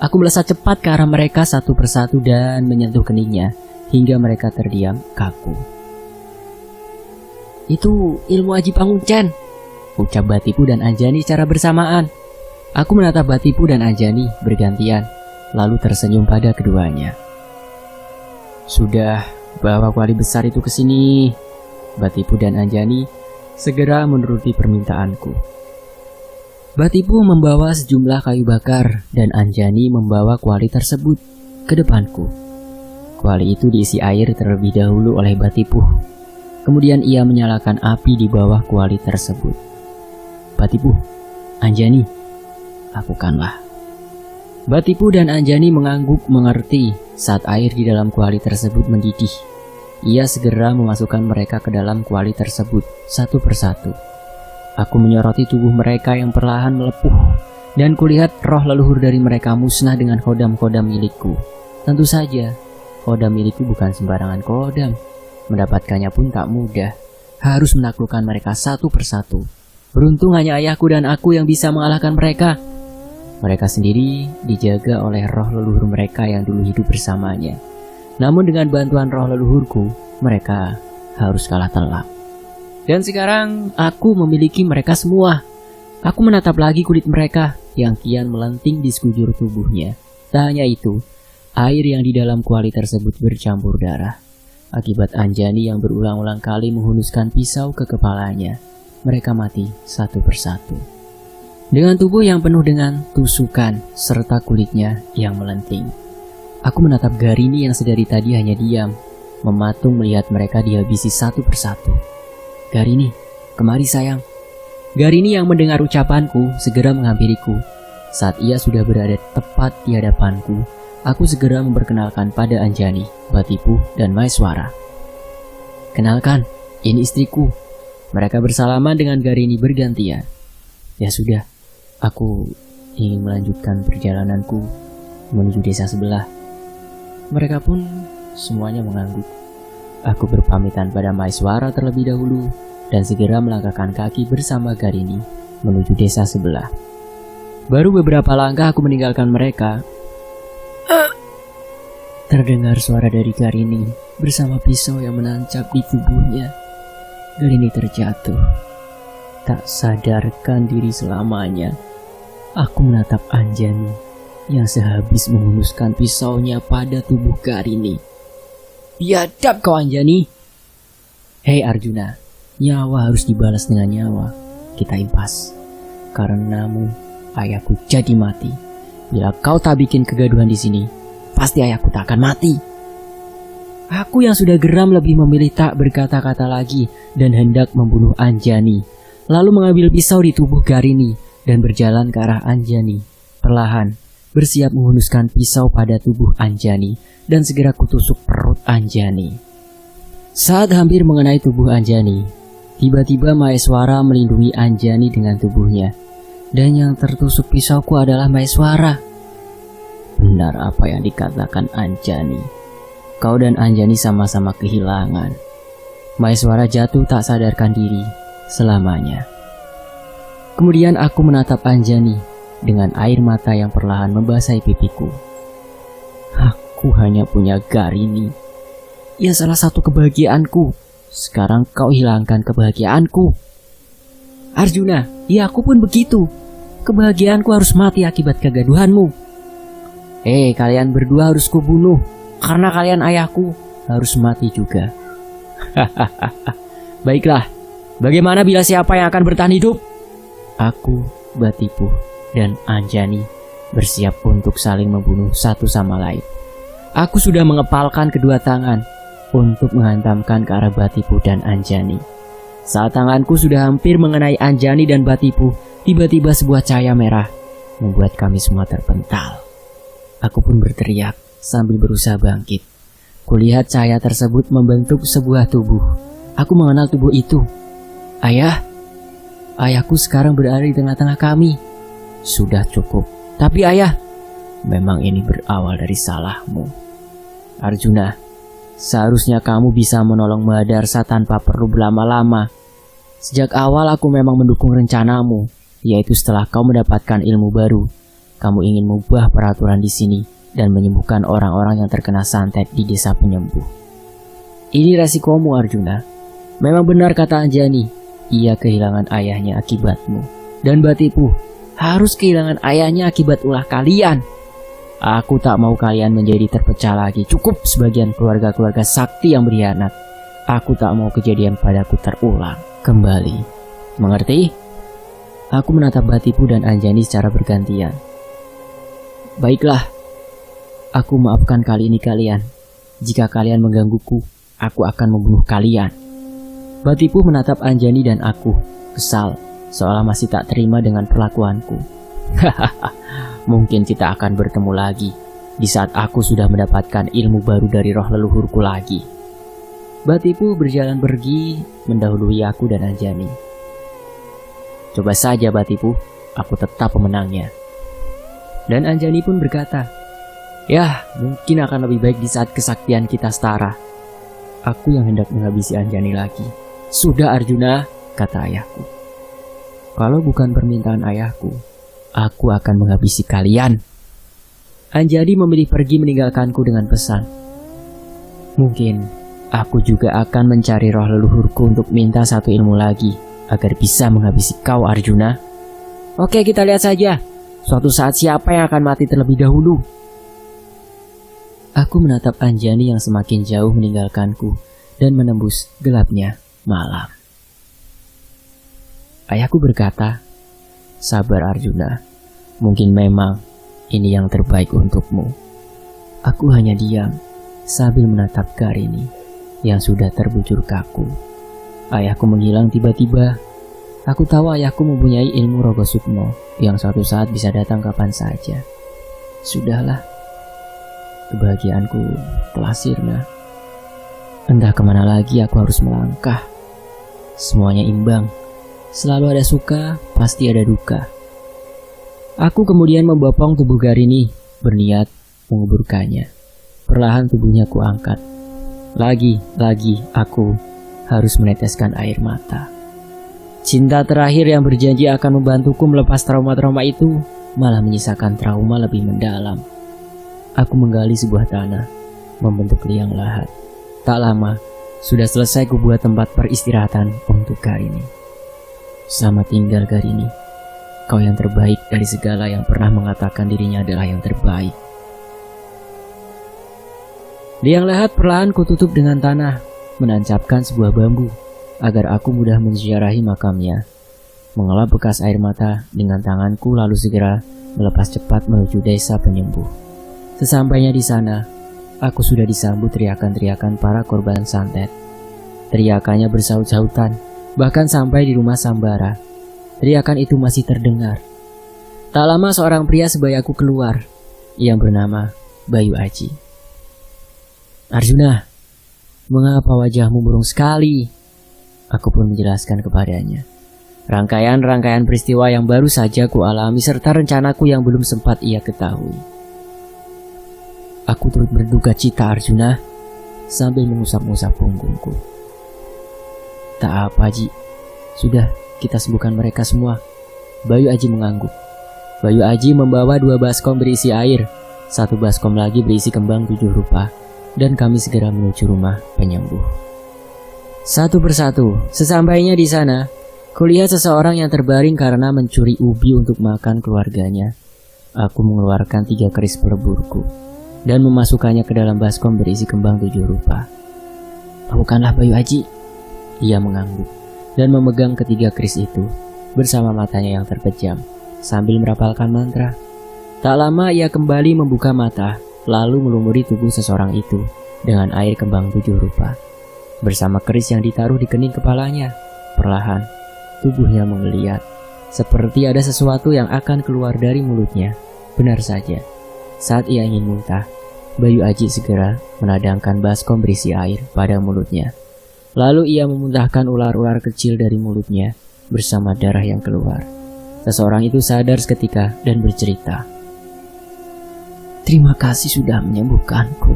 Aku melesat cepat ke arah mereka satu persatu dan menyentuh keningnya, hingga mereka terdiam kaku. Itu ilmu Aji Panguncen, ucap Batipu dan Anjani secara bersamaan. Aku menatap Batipu dan Anjani bergantian, lalu tersenyum pada keduanya. Sudah, bawa kuali besar itu ke sini. Batipu dan Anjani segera menuruti permintaanku. Batipu membawa sejumlah kayu bakar dan Anjani membawa kuali tersebut ke depanku. Kuali itu diisi air terlebih dahulu oleh Batipu. Kemudian ia menyalakan api di bawah kuali tersebut. Batipu, Anjani, lakukanlah. Batipu dan Anjani mengangguk mengerti saat air di dalam kuali tersebut mendidih. Ia segera memasukkan mereka ke dalam kuali tersebut satu persatu. Aku menyoroti tubuh mereka yang perlahan melepuh dan kulihat roh leluhur dari mereka musnah dengan kodam-kodam milikku. Tentu saja, kodam milikku bukan sembarangan kodam. Mendapatkannya pun tak mudah. Harus menaklukkan mereka satu persatu. Beruntung hanya ayahku dan aku yang bisa mengalahkan mereka. Mereka sendiri dijaga oleh roh leluhur mereka yang dulu hidup bersamanya. Namun dengan bantuan roh leluhurku, mereka harus kalah telak. Dan sekarang aku memiliki mereka semua. Aku menatap lagi kulit mereka yang kian melenting di sekujur tubuhnya. Tak hanya itu, air yang di dalam kuali tersebut bercampur darah. Akibat Anjani yang berulang-ulang kali menghunuskan pisau ke kepalanya, mereka mati satu persatu. Dengan tubuh yang penuh dengan tusukan serta kulitnya yang melenting. Aku menatap Garini yang sedari tadi hanya diam, mematung melihat mereka dihabisi satu persatu. Garini, kemari sayang. Garini yang mendengar ucapanku segera menghampiriku. Saat ia sudah berada tepat di hadapanku, aku segera memperkenalkan pada Anjani, Batipu, dan Maeswara. Kenalkan, ini istriku. Mereka bersalaman dengan Garini bergantian. Ya sudah, aku ingin melanjutkan perjalananku menuju desa sebelah. Mereka pun semuanya mengangguk. Aku berpamitan pada Maeswara terlebih dahulu dan segera melangkahkan kaki bersama Garini menuju desa sebelah. Baru beberapa langkah aku meninggalkan mereka. Terdengar suara dari Garini bersama pisau yang menancap di tubuhnya. Garini terjatuh. Tak sadarkan diri selamanya. Aku menatap Anjani yang sehabis menghunuskan pisaunya pada tubuh Garini. Biadab kau Anjani. Hei Arjuna, nyawa harus dibalas dengan nyawa. Kita impas. Karenamu, ayahku jadi mati. Bila kau tak bikin kegaduhan di sini, pasti ayahku tak akan mati. Aku yang sudah geram lebih memilih tak berkata-kata lagi dan hendak membunuh Anjani. Lalu mengambil pisau di tubuh Garini dan berjalan ke arah Anjani. Perlahan, bersiap menghunuskan pisau pada tubuh Anjani dan segera kutusuk perut Anjani. Saat hampir mengenai tubuh Anjani, tiba-tiba Maeswara melindungi Anjani dengan tubuhnya. Dan yang tertusuk pisauku adalah Maeswara. Benar apa yang dikatakan Anjani. Kau dan Anjani sama-sama kehilangan. Maeswara jatuh tak sadarkan diri selamanya. Kemudian aku menatap Anjani dengan air mata yang perlahan membasahi pipiku. Aku hanya punya Garini. Ia salah satu kebahagiaanku. Sekarang kau hilangkan kebahagiaanku. Arjuna, ya aku pun begitu. Kebahagiaanku harus mati akibat kegaduhanmu. Kalian berdua harus kubunuh. Karena kalian ayahku harus mati juga. Baiklah, Bagaimana bila siapa yang akan bertahan hidup? Aku, Batipuh, dan Anjani bersiap untuk saling membunuh satu sama lain. Aku sudah mengepalkan kedua tangan untuk menghantamkan ke arah Batipuh dan Anjani. Saat tanganku sudah hampir mengenai Anjani dan Batipuh, tiba-tiba sebuah cahaya merah membuat kami semua terpental. Aku pun berteriak sambil berusaha bangkit. Kulihat cahaya tersebut membentuk sebuah tubuh. Aku mengenal tubuh itu. Ayah, ayahku sekarang berada di tengah-tengah kami. Sudah cukup. Tapi ayah, memang ini berawal dari salahmu. Arjuna, seharusnya kamu bisa menolong Mahadarsa tanpa perlu berlama-lama. Sejak awal aku memang mendukung rencanamu, yaitu setelah kau mendapatkan ilmu baru, kamu ingin mengubah peraturan di sini dan menyembuhkan orang-orang yang terkena santet di desa penyembuh. Ini resikomu, Arjuna. Memang benar kata Anjani. Ia kehilangan ayahnya akibatmu. Dan Batipuh harus kehilangan ayahnya akibat ulah kalian. Aku tak mau kalian menjadi terpecah lagi. Cukup sebagian keluarga-keluarga sakti yang berkhianat. Aku tak mau kejadian padaku terulang kembali. Mengerti? Aku menatap Batipuh dan Anjani secara bergantian. Baiklah. Aku maafkan kali ini kalian. Jika kalian menggangguku, aku akan membunuh kalian. Batipuh menatap Anjani dan aku, kesal, seolah masih tak terima dengan perlakuanku. Hahaha, mungkin kita akan bertemu lagi di saat aku sudah mendapatkan ilmu baru dari roh leluhurku lagi. Batipuh berjalan pergi, mendahului aku dan Anjani. Coba saja Batipuh, aku tetap pemenangnya. Dan Anjani pun berkata, ya, mungkin akan lebih baik di saat kesaktian kita setara. Aku yang hendak menghabisi Anjani lagi. Sudah Arjuna, kata ayahku. Kalau bukan permintaan ayahku, aku akan menghabisi kalian. Anjani memilih pergi meninggalkanku dengan pesan. Mungkin aku juga akan mencari roh leluhurku untuk minta satu ilmu lagi agar bisa menghabisi kau Arjuna. Oke, kita lihat saja. Suatu saat siapa yang akan mati terlebih dahulu? Aku menatap Anjani yang semakin jauh meninggalkanku dan menembus gelapnya malam. Ayahku berkata, sabar Arjuna, mungkin memang ini yang terbaik untukmu. Aku hanya diam sambil menatap Karini yang sudah terbujur kaku. Ayahku menghilang tiba-tiba. Aku tahu ayahku mempunyai ilmu Rogo Sukmo yang suatu saat bisa datang kapan saja. Sudahlah, kebahagiaanku telah sirna. Entah kemana lagi aku harus melangkah. Semuanya imbang. Selalu ada suka, pasti ada duka. Aku kemudian membopong tubuh Karini, berniat menguburkannya. Perlahan tubuhnya kuangkat. Lagi aku harus meneteskan air mata. Cinta terakhir yang berjanji akan membantuku melepas trauma-trauma itu malah menyisakan trauma lebih mendalam. Aku menggali sebuah tanah, membentuk liang lahat. Tak lama, sudah selesai kubuat tempat peristirahatan untuk Karini. Selamat tinggal Karini. Kau yang terbaik dari segala yang pernah mengatakan dirinya adalah yang terbaik. Liang lahat perlahan kututup dengan tanah, menancapkan sebuah bambu agar aku mudah menziarahi makamnya. Mengelap bekas air mata dengan tanganku lalu segera melepas cepat menuju desa penyembuh. Sesampainya di sana, aku sudah disambut teriakan-teriakan para korban santet. Teriakannya bersaut-sautan, bahkan sampai di rumah Sambara. Teriakan itu masih terdengar. Tak lama seorang pria sebayaku keluar, yang bernama Bayu Aji. Arjuna, mengapa wajahmu murung sekali? Aku pun menjelaskan kepadanya. Rangkaian-rangkaian peristiwa yang baru saja kualami serta rencanaku yang belum sempat ia ketahui. Aku turut berduka cita Arjuna, sambil mengusap-ngusap punggungku. Tak apa Ji, sudah kita sembuhkan mereka semua. Bayu Aji mengangguk. Bayu Aji membawa 2 baskom berisi air, 1 baskom lagi berisi kembang 7 rupa, dan kami segera menuju rumah penyembuh. Satu persatu, sesampainya di sana, kulihat seseorang yang terbaring karena mencuri ubi untuk makan keluarganya. Aku mengeluarkan 3 keris peleburku dan memasukkannya ke dalam baskom berisi kembang 7 rupa. Bukanlah Bayu Aji, ia mengangguk. dan memegang ketiga keris itu bersama matanya yang terpejam sambil merapalkan mantra. Tak lama ia kembali membuka mata, lalu melumuri tubuh seseorang itu dengan air kembang 7 rupa. Bersama keris yang ditaruh di kening kepalanya, perlahan tubuhnya menggeliat, seperti ada sesuatu yang akan keluar dari mulutnya. Benar saja, saat ia ingin muntah, Bayu Aji segera menadangkan baskom berisi air pada mulutnya. Lalu ia memuntahkan ular-ular kecil dari mulutnya bersama darah yang keluar. Seseorang itu sadar seketika dan bercerita, "Terima kasih sudah menyembuhkanku.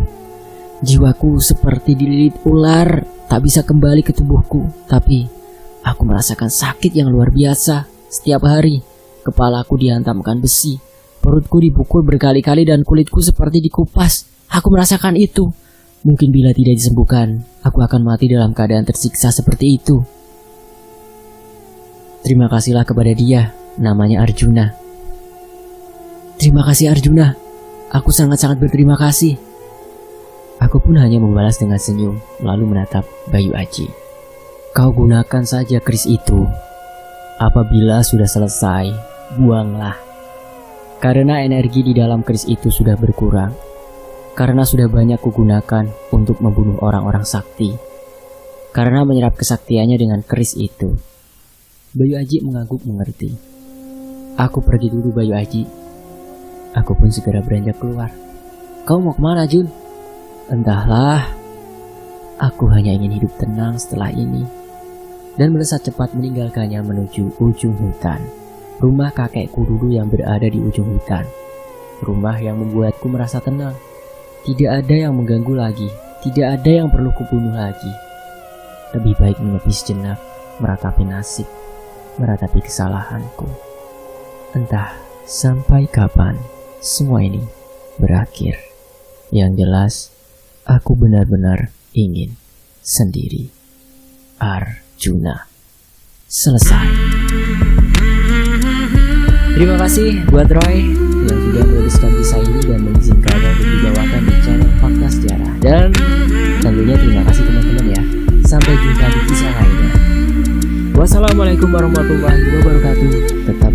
Jiwaku seperti dililit ular, tak bisa kembali ke tubuhku. Tapi aku merasakan sakit yang luar biasa. Setiap hari, kepalaku dihantamkan besi, perutku dipukul berkali-kali dan kulitku seperti dikupas. Aku merasakan itu. Mungkin bila tidak disembuhkan, aku akan mati dalam keadaan tersiksa seperti itu." Terima kasihlah kepada dia, namanya Arjuna. "Terima kasih Arjuna, aku sangat-sangat berterima kasih." Aku pun hanya membalas dengan senyum, lalu menatap Bayu Aji. "Kau gunakan saja keris itu. Apabila sudah selesai, buanglah. Karena energi di dalam keris itu sudah berkurang. Karena sudah banyak kugunakan untuk membunuh orang-orang sakti. Karena menyerap kesaktiannya dengan keris itu." Bayu Aji mengangguk mengerti. "Aku pergi dulu Bayu Aji." Aku pun segera beranjak keluar. "Kau mau kemana Jun?" "Entahlah. Aku hanya ingin hidup tenang setelah ini." Dan melesat cepat meninggalkannya menuju ujung hutan. Rumah kakekku dulu yang berada di ujung hutan. Rumah yang membuatku merasa tenang. Tidak ada yang mengganggu lagi. Tidak ada yang perlu kubunuh lagi. Lebih baik menepi sejenak, meratapi nasib, meratapi kesalahanku. Entah sampai kapan semua ini berakhir. Yang jelas, aku benar-benar ingin sendiri. Arjuna. Selesai. Terima kasih buat Roy yang sudah menuliskan kisah ini dan mengizinkan untuk dibawakan di channel Fakta Sejarah. Dan tentunya terima kasih teman-teman ya. Sampai jumpa di kisah lainnya. Wassalamualaikum warahmatullahi wabarakatuh. Tetap